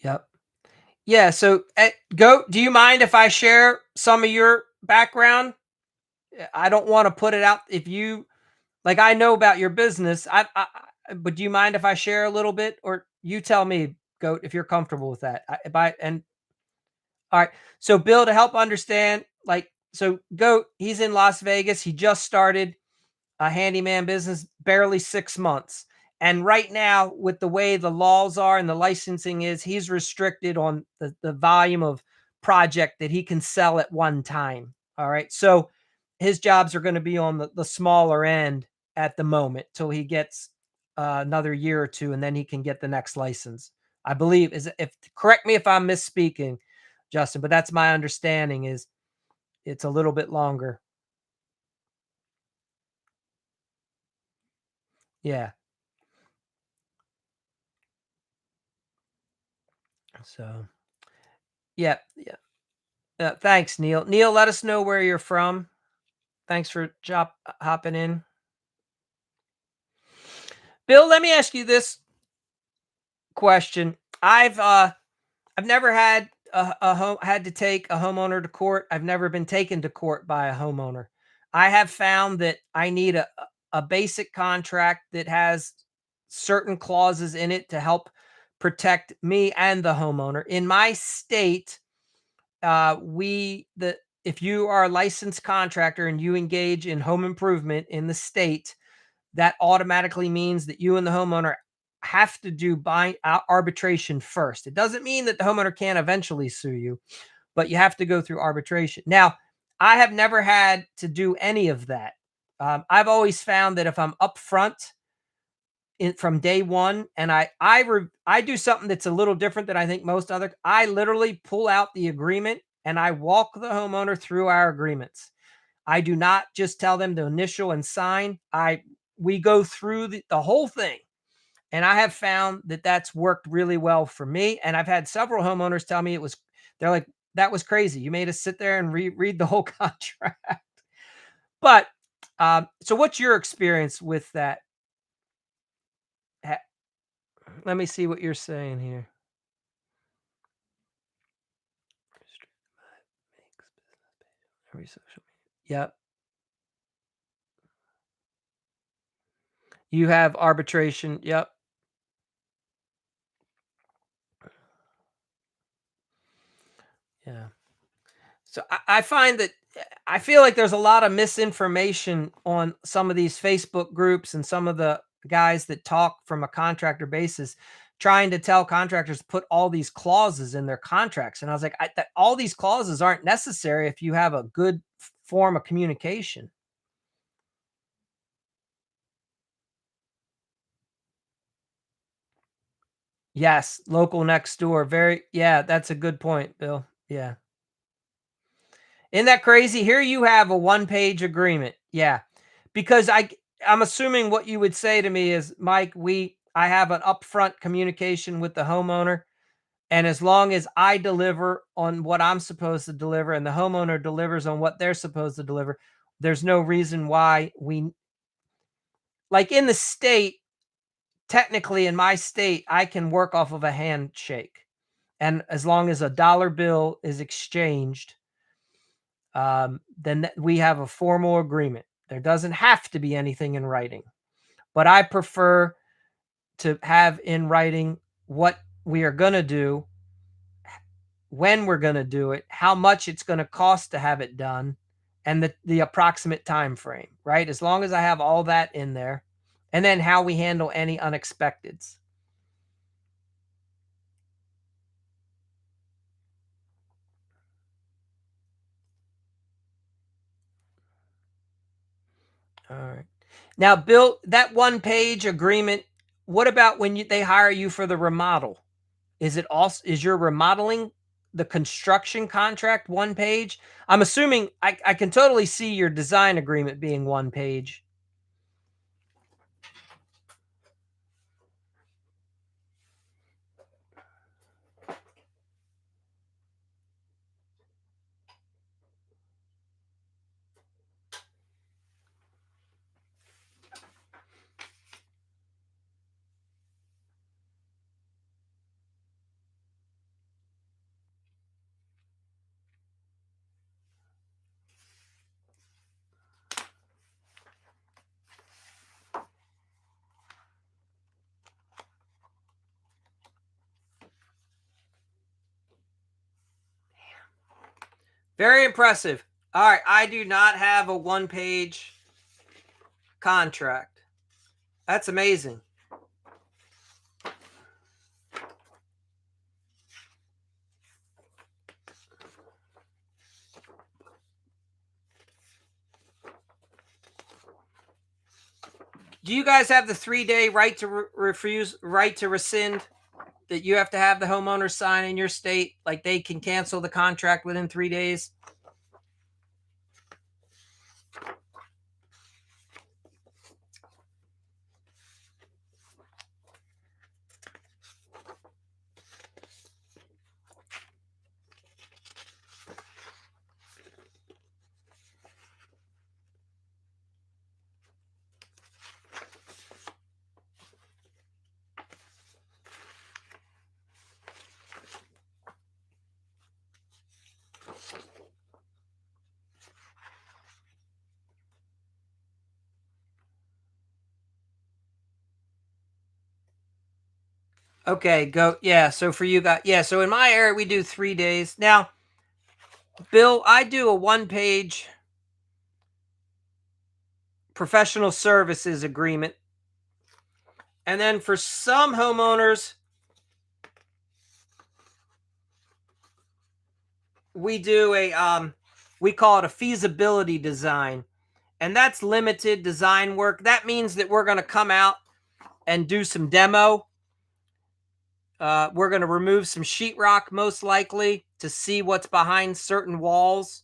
yep. Yeah, so Goat, do you mind if I share some of your background? I don't want to put it out if you like I know about your business. But do you mind if I share a little bit or you tell me, Goat, if you're comfortable with that? If I and All right. So Bill, to help understand, like, so Goat, he's in Las Vegas. He just started a handyman business, barely 6 months. And right now, with the way the laws are and the licensing is, he's restricted on the volume of project that he can sell at one time. All right. So his jobs are going to be on the smaller end at the moment till he gets another year or two, and then he can get the next license. I believe is if correct me if I'm misspeaking, Justin, but that's my understanding is it's a little bit longer. Yeah. So yeah, yeah. Thanks, Neil. Neil, let us know where you're from. Thanks for hopping in. Bill, let me ask you this question. I've never had had to take a homeowner to court. I've never been taken to court by a homeowner. I have found that I need a basic contract that has certain clauses in it to help protect me and the homeowner. In my state, we the if you are a licensed contractor and you engage in home improvement in the state, that automatically means that you and the homeowner have to do arbitration first. It doesn't mean that the homeowner can't eventually sue you, but you have to go through arbitration. Now, I have never had to do any of that. I've always found that if I'm upfront from day one, and I do something that's a little different than I think most other. I literally pull out the agreement and I walk the homeowner through our agreements. I do not just tell them to initial and sign. We go through the whole thing. And I have found that that's worked really well for me. And I've had several homeowners tell me they're like, that was crazy. You made us sit there and read the whole contract. But so what's your experience with that? Let me see what you're saying here. Every social media. Yep. You have arbitration. Yep. Yeah. So I find that I feel like there's a lot of misinformation on some of these Facebook groups and some of the guys that talk from a contractor basis, trying to tell contractors to put all these clauses in their contracts. And I was like, all these clauses aren't necessary if you have a good form of communication. Yes, local next door. Very, yeah, that's a good point, Bill. Yeah. Isn't that crazy? Here you have a one-page agreement. Yeah. Because I'm assuming what you would say to me is, Mike, I have an upfront communication with the homeowner, and as long as I deliver on what I'm supposed to deliver and the homeowner delivers on what they're supposed to deliver, there's no reason why like in the state, technically in my state, I can work off of a handshake. And as long as a dollar bill is exchanged, then we have a formal agreement. There doesn't have to be anything in writing, but I prefer to have in writing what we are going to do, when we're going to do it, how much it's going to cost to have it done, and the approximate time frame, right? As long as I have all that in there, and then how we handle any unexpecteds. All right. Now, Bill, that one page agreement, what about when they hire you for the remodel? Is your remodeling the construction contract one page? I'm assuming I can totally see your design agreement being one page. Very impressive. All right, I do not have a one page contract. That's amazing. Do you guys have the 3-day right to refuse, right to rescind that you have to have the homeowner sign in your state? Like they can cancel the contract within 3 days? Okay, go. Yeah. So for you guys, yeah. So in my area, we do 3 days. Now, Bill, I do a one page professional services agreement. And then for some homeowners, we do we call it a feasibility design. And that's limited design work. That means that we're going to come out and do some demo. We're going to remove some sheetrock, most likely, to see what's behind certain walls.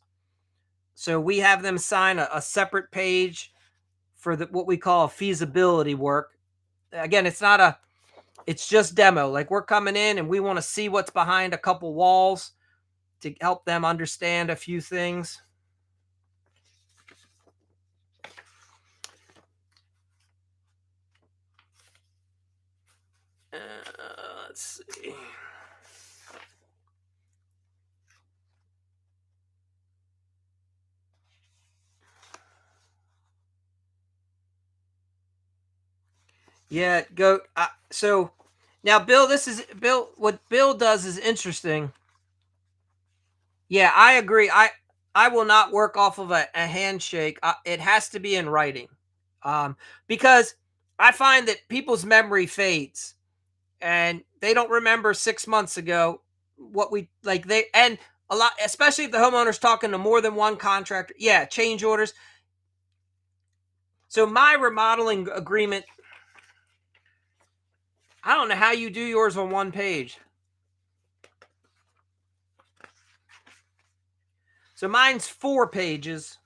So we have them sign a separate page for what we call a feasibility work. Again, it's just demo. Like we're coming in and we want to see what's behind a couple walls to help them understand a few things. Let's see. Yeah, go. So now, Bill, this is Bill. What Bill does is interesting. Yeah, I agree. I will not work off of a handshake. It has to be in writing, because I find that people's memory fades, and they don't remember 6 months ago what we like. And A lot, especially if the homeowner's talking to more than one contractor. Yeah, change orders. So my remodeling agreement, I don't know how you do yours on one page. So mine's 4 pages.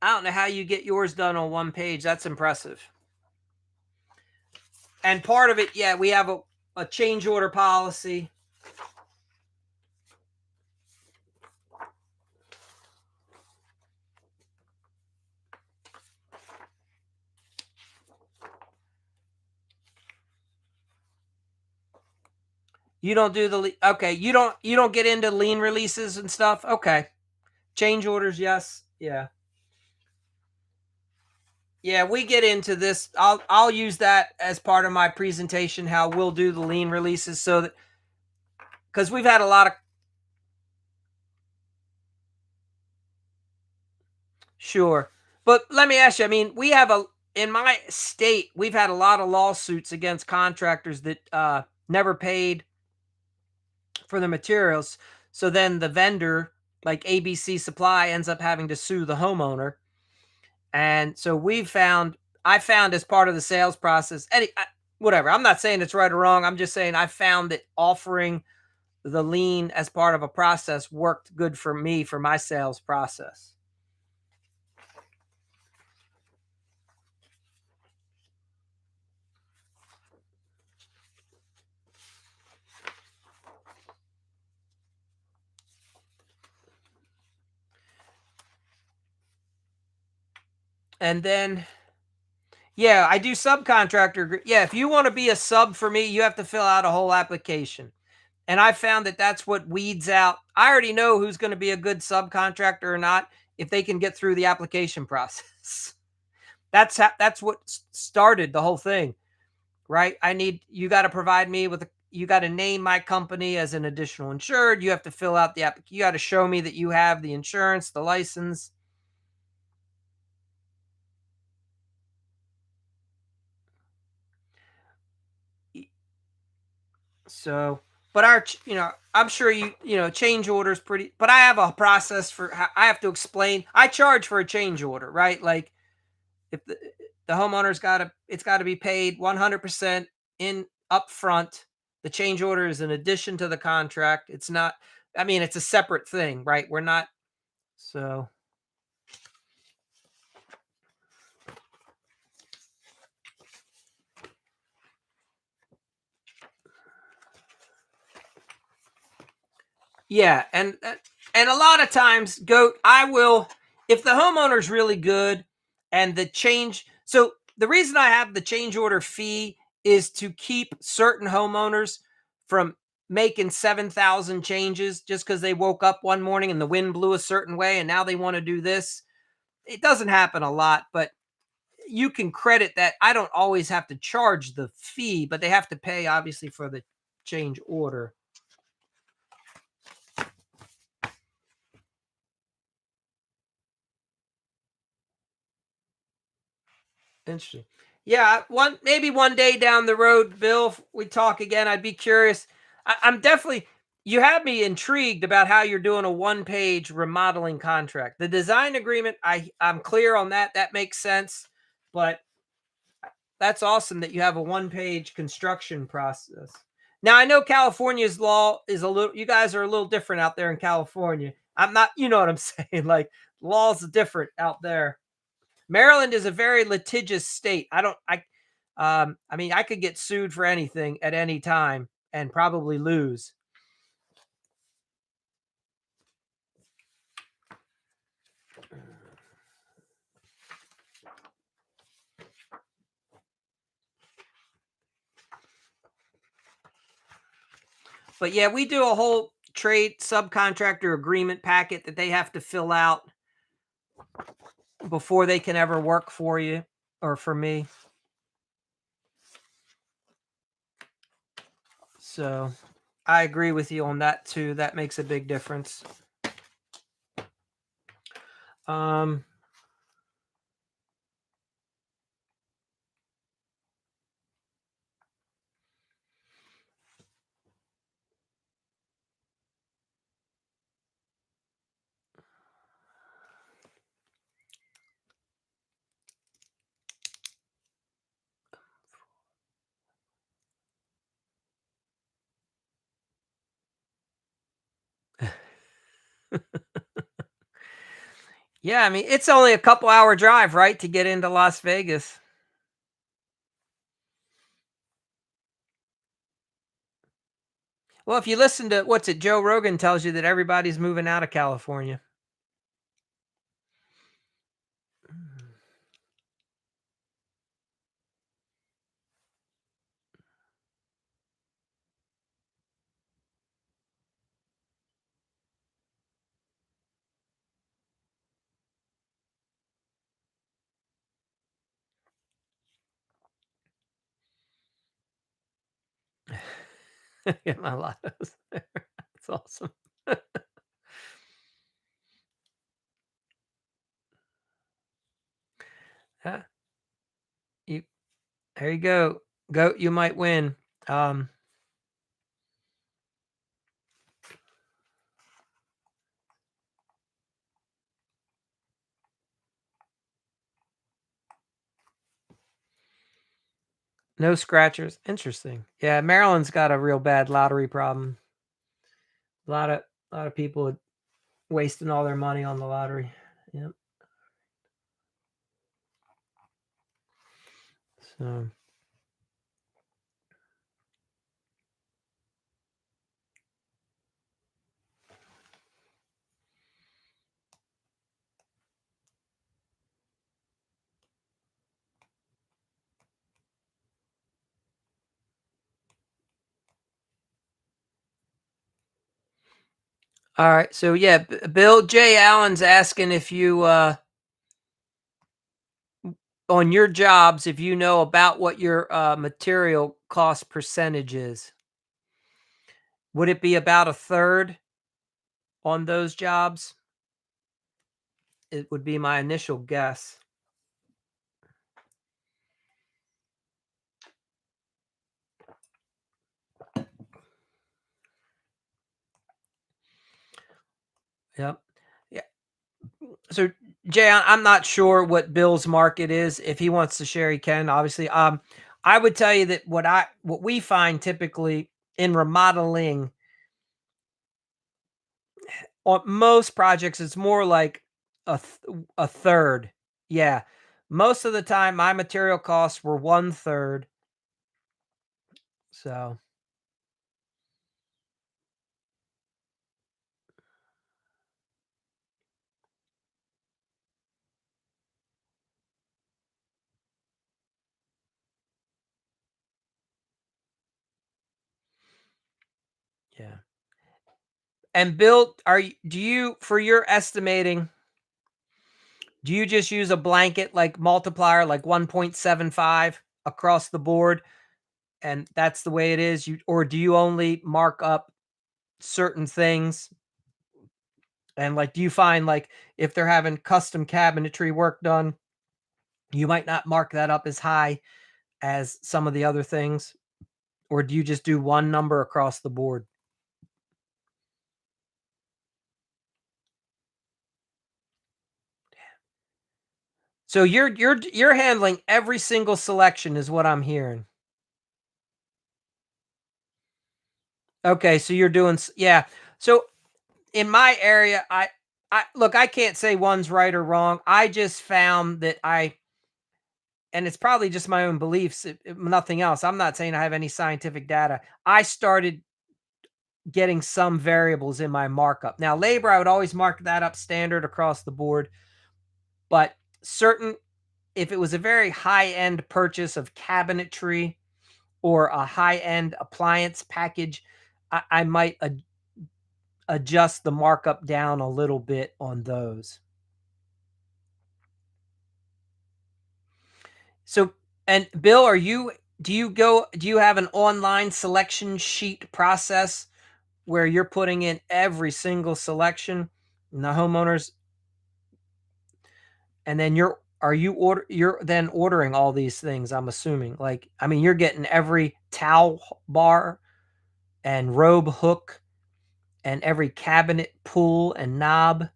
I don't know how you get yours done on one page. That's impressive. And part of it, yeah, we have a change order policy. You don't do the okay. You don't get into lien releases and stuff. Okay, change orders, yes, yeah, yeah. We get into this. I'll use that as part of my presentation. How we'll do the lien releases, so that because we've had a lot of sure. But let me ask you. I mean, we have a in my state, we've had a lot of lawsuits against contractors that never paid for the materials. So then the vendor, like ABC Supply, ends up having to sue the homeowner. And so I found as part of the sales process, whatever. I'm not saying it's right or wrong. I'm just saying I found that offering the lien as part of a process worked good for me for my sales process. And then, yeah, I do subcontractor. Yeah, if you want to be a sub for me, you have to fill out a whole application. And I found that that's what weeds out. I already know who's going to be a good subcontractor or not if they can get through the application process. That's what started the whole thing, right? I need you got to provide me with you got to name my company as an additional insured. You have to fill out the app. You got to show me that you have the insurance, the license. So, but I'm sure change orders pretty. But I have a process for how I have to explain. I charge for a change order, right? Like if the homeowner's it's got to be paid 100% in upfront. The change order is an addition to the contract. It's not. I mean, it's a separate thing, right? We're not. So yeah, and a lot of times, goat. I will if the homeowner's really good and the change. So the reason I have the change order fee is to keep certain homeowners from making 7,000 changes just because they woke up one morning and the wind blew a certain way and now they want to do this. It doesn't happen a lot, but you can credit that. I don't always have to charge the fee, but they have to pay obviously for the change order. Interesting. Yeah, maybe one day down the road, Bill, if we talk again. I'd be curious. I'm definitely. You have me intrigued about how you're doing a one-page remodeling contract. The design agreement, I'm clear on that. That makes sense. But that's awesome that you have a one-page construction process. Now I know California's law is a little. You guys are a little different out there in California. I'm not. You know what I'm saying? Like laws are different out there. Maryland is a very litigious state. I mean, I could get sued for anything at any time and probably lose. But yeah, we do a whole trade subcontractor agreement packet that they have to fill out before they can ever work for you or for me. So I agree with you on that too. That makes a big difference. Um, Yeah, I mean, it's only a couple hour drive, right, to get into Las Vegas. Well, if you listen to what's it, Joe Rogan tells you that everybody's moving out of California. Get my lottos. That's awesome. Yeah, you there you go. Goat, you might win. Um, no scratchers. Interesting. Yeah, Maryland's got a real bad lottery problem. A lot of people wasting all their money on the lottery. Yep. So, all right. So yeah, Bill J. Allen's asking if you on your jobs if you know about what your material cost percentage is. Would it be about a third on those jobs? It would be my initial guess. Yep. Yeah. So Jay, I'm not sure what Bill's market is. If he wants to share, he can. Obviously, I would tell you that what we find typically in remodeling on most projects, it's more like a third. Yeah, most of the time, my material costs were one third. So yeah. And Bill, do you for your estimating? Do you just use a blanket like multiplier, like 1.75 across the board, and that's the way it is? Or do you only mark up certain things? And like, do you find like if they're having custom cabinetry work done, you might not mark that up as high as some of the other things? Or do you just do one number across the board? So you're handling every single selection is what I'm hearing. Okay, so you're doing yeah. So in my area, I look, I can't say one's right or wrong. I just found that and it's probably just my own beliefs, if nothing else. I'm not saying I have any scientific data. I started getting some variables in my markup. Now, labor, I would always mark that up standard across the board, but certain, if it was a very high end purchase of cabinetry or a high end appliance package, I might adjust the markup down a little bit on those. So, and Bill, do you have an online selection sheet process where you're putting in every single selection and the homeowners, and then you're then ordering all these things, I'm assuming. Like, I mean, you're getting every towel bar and robe hook and every cabinet pull and knob.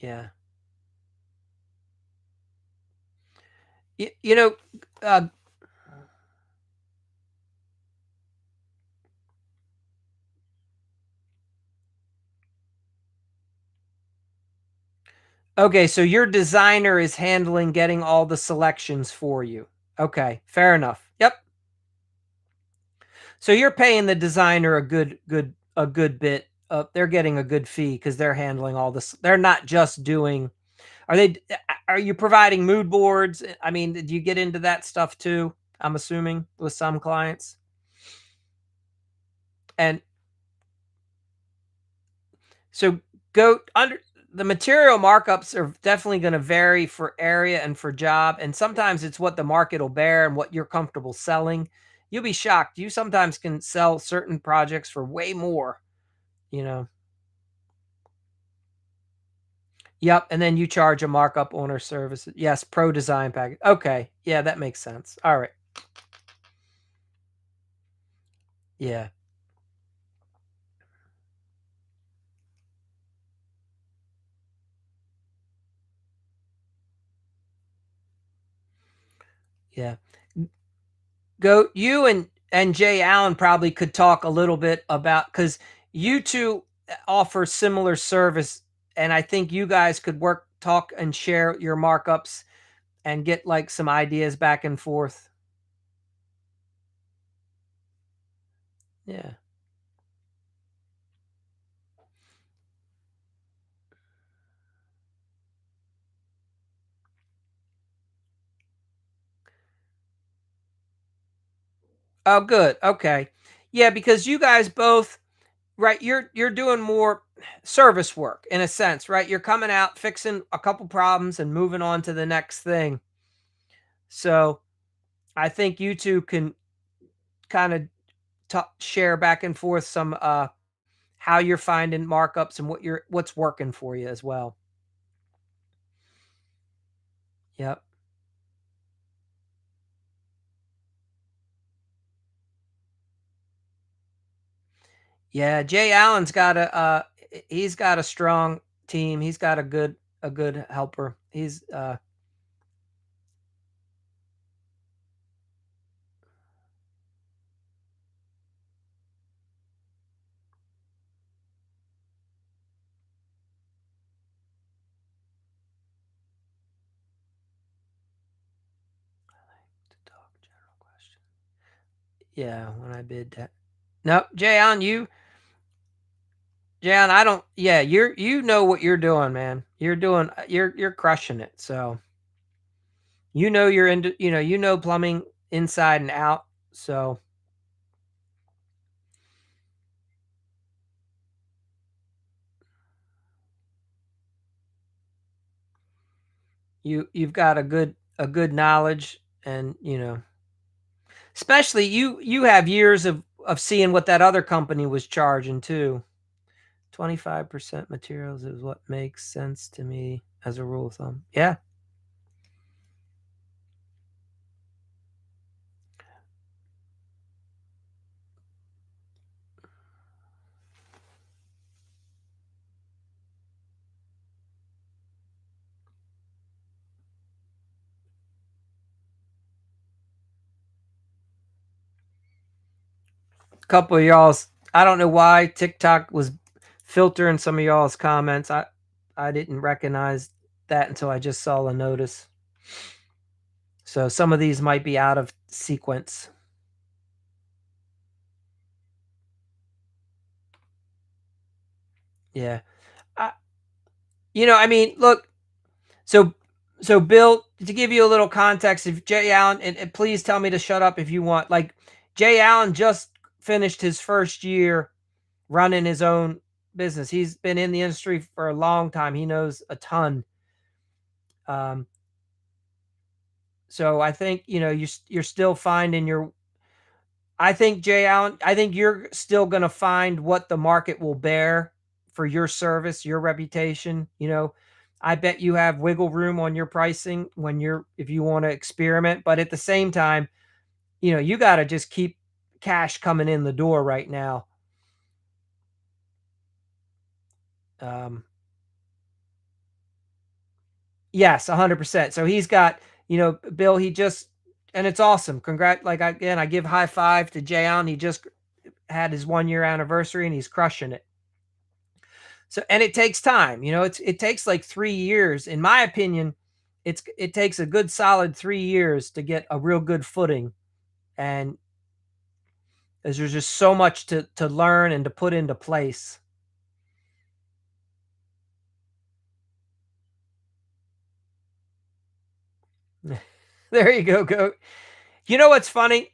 Yeah. You know, uh, okay, so your designer is handling getting all the selections for you. Okay, fair enough. Yep. So you're paying the designer a good bit. They're getting a good fee because they're handling all this. They're not just doing. Are they? Are you providing mood boards? I mean, do you get into that stuff too? I'm assuming with some clients. And so go under the material markups are definitely going to vary for area and for job. And sometimes it's what the market will bear and what you're comfortable selling. You'll be shocked. You sometimes can sell certain projects for way more, you know. Yep, and then you charge a markup on our services. Yes, pro design package. Okay. Yeah, that makes sense. All right. Yeah. Yeah. Go you and Jay Allen probably could talk a little bit about because you two offer similar service, and I think you guys could work, talk, and share your markups and get like some ideas back and forth. Yeah. Oh, good. Okay. Yeah, because you guys both right, you're doing more service work in a sense, right? You're coming out, fixing a couple problems and moving on to the next thing. So, I think you 2 can kinda share back and forth some, how you're finding markups and what's working for you as well. Yep. Yeah, Jay Allen's got he's got a strong team. He's got a good helper. He's, to talk general question. Yeah, when I bid that. Nope, Jay Allen, Jan, I don't yeah, you know what you're doing, man. You're doing you're crushing it. So, you're into you know plumbing inside and out. So, you've got a good knowledge and, especially you have years of seeing what that other company was charging too. 25% materials is what makes sense to me as a rule of thumb. Yeah. A couple of y'all's I don't know why TikTok was filtering some of y'all's comments. I didn't recognize that until I just saw the notice. So some of these might be out of sequence. Yeah. I, I mean, look, so Bill, to give you a little context, if Jay Allen, and please tell me to shut up if you want. Like Jay Allen just finished his first year running his own business. He's been in the industry for a long time. He knows a ton. Um, so I think you're still finding your. I think Jay Allen. I think you're still going to find what the market will bear for your service, your reputation. I bet you have wiggle room on your pricing when if you want to experiment. But at the same time, you got to just keep cash coming in the door right now. Um, Yes, 100%. So he's got, Bill, he just and it's awesome. Again, I give high five to Jay Allen. He just had his 1 year anniversary and he's crushing it. So and it takes time. It takes like 3 years. In my opinion, it takes a good solid 3 years to get a real good footing. And as there's just so much to learn and to put into place. There you go, goat. You know what's funny?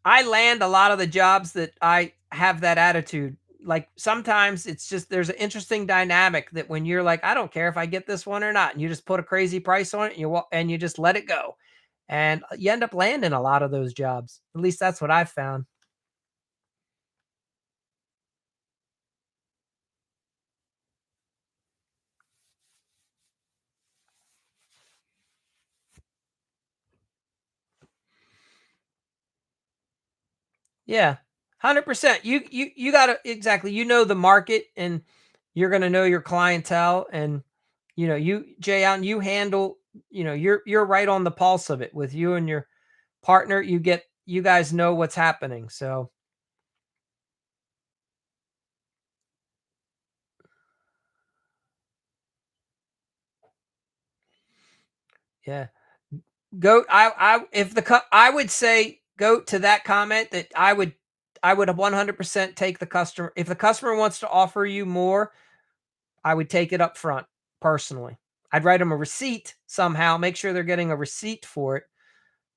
I land a lot of the jobs that I have that attitude. Like sometimes it's just there's an interesting dynamic that when you're like, I don't care if I get this one or not, and you just put a crazy price on it, and you just let it go, and you end up landing a lot of those jobs. At least that's what I've found. Yeah, 100%. You gotta exactly. You know the market, and you're gonna know your clientele, and you Jay out, and you handle. You're right on the pulse of it with you and your partner. You guys know what's happening. So yeah, goat. I if the I would say goat to that comment that I would 100% take the customer if the customer wants to offer you more. I would take it up front personally. I'd write them a receipt somehow, make sure they're getting a receipt for it.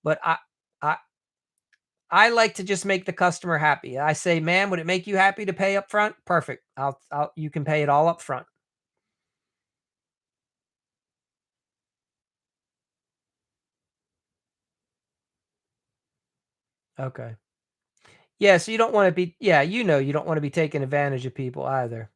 But I I like to just make the customer happy. I say, "Man, would it make you happy to pay up front? Perfect. You can pay it all up front." Okay. Yeah, so you don't want to be yeah, you don't want to be taking advantage of people either.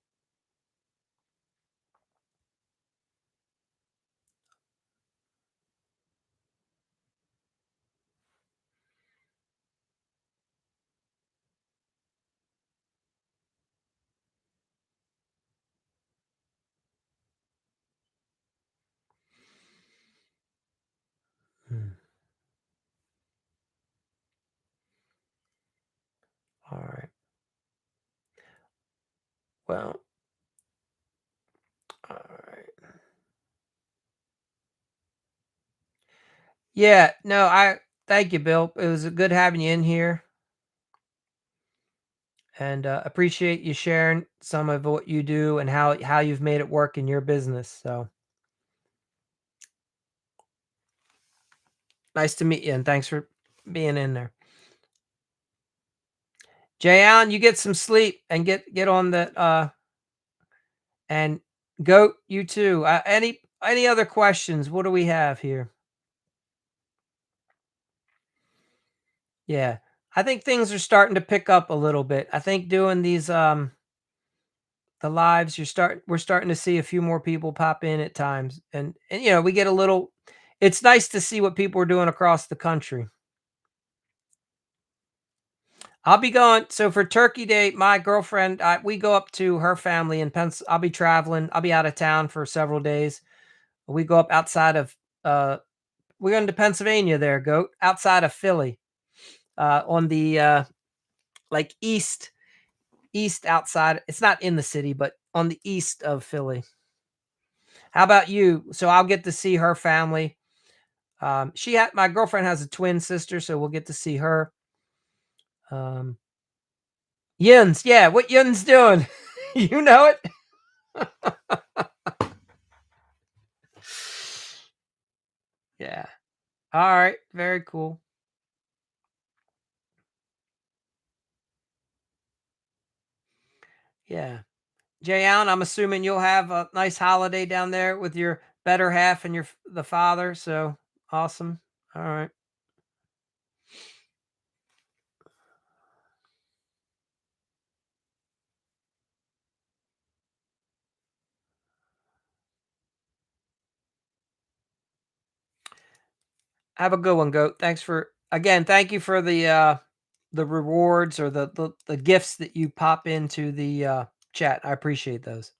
Hmm. All right. Well, all right. Yeah, no, I thank you, Bill. It was good having you in here, and appreciate you sharing some of what you do and how you've made it work in your business. So nice to meet you, and thanks for being in there. Jay Allen, you get some sleep and get on the and goat you too. Any other questions? What do we have here? Yeah. I think things are starting to pick up a little bit. I think doing these the lives we're starting to see a few more people pop in at times, and we get a little it's nice to see what people are doing across the country. I'll be going so for Turkey Day, my girlfriend, we go up to her family in Pens I'll be traveling. I'll be out of town for several days. We go up outside of uh we're going to Pennsylvania there, goat, outside of Philly. On the like east outside. It's not in the city, but on the east of Philly. How about you? So I'll get to see her family. My girlfriend has a twin sister, so we'll get to see her. Um, Yin's, yeah, what Yin's doing? You know it. Yeah. All right. Very cool. Yeah. Jay Allen, I'm assuming you'll have a nice holiday down there with your better half and the father. So awesome. All right. Have a good one, goat. Thank you for the rewards or the gifts that you pop into the chat. I appreciate those.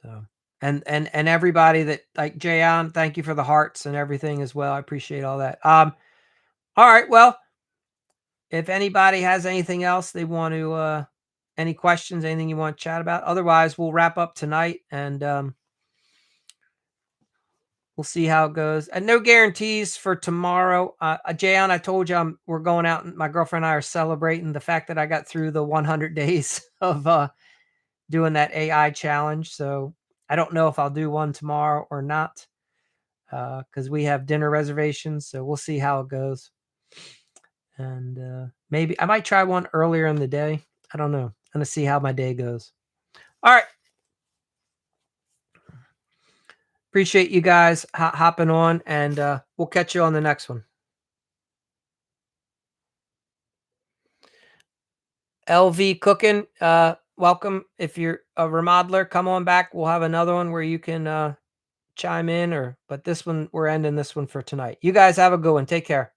So, and everybody that like Jayon, thank you for the hearts and everything as well. I appreciate all that. All right. Well, if anybody has anything else they want to, any questions, anything you want to chat about, otherwise we'll wrap up tonight and we'll see how it goes. And no guarantees for tomorrow. Jayon, I told you we're going out, and my girlfriend and I are celebrating the fact that I got through the 100 days of doing that AI challenge. So I don't know if I'll do one tomorrow or not because we have dinner reservations. So we'll see how it goes. And maybe I might try one earlier in the day. I don't know. I'm going to see how my day goes. All right. Appreciate you guys hopping on, and we'll catch you on the next one. LV Cooking, welcome. If you're a remodeler, come on back. We'll have another one where you can chime in, but this one, we're ending this one for tonight. You guys have a good one. Take care.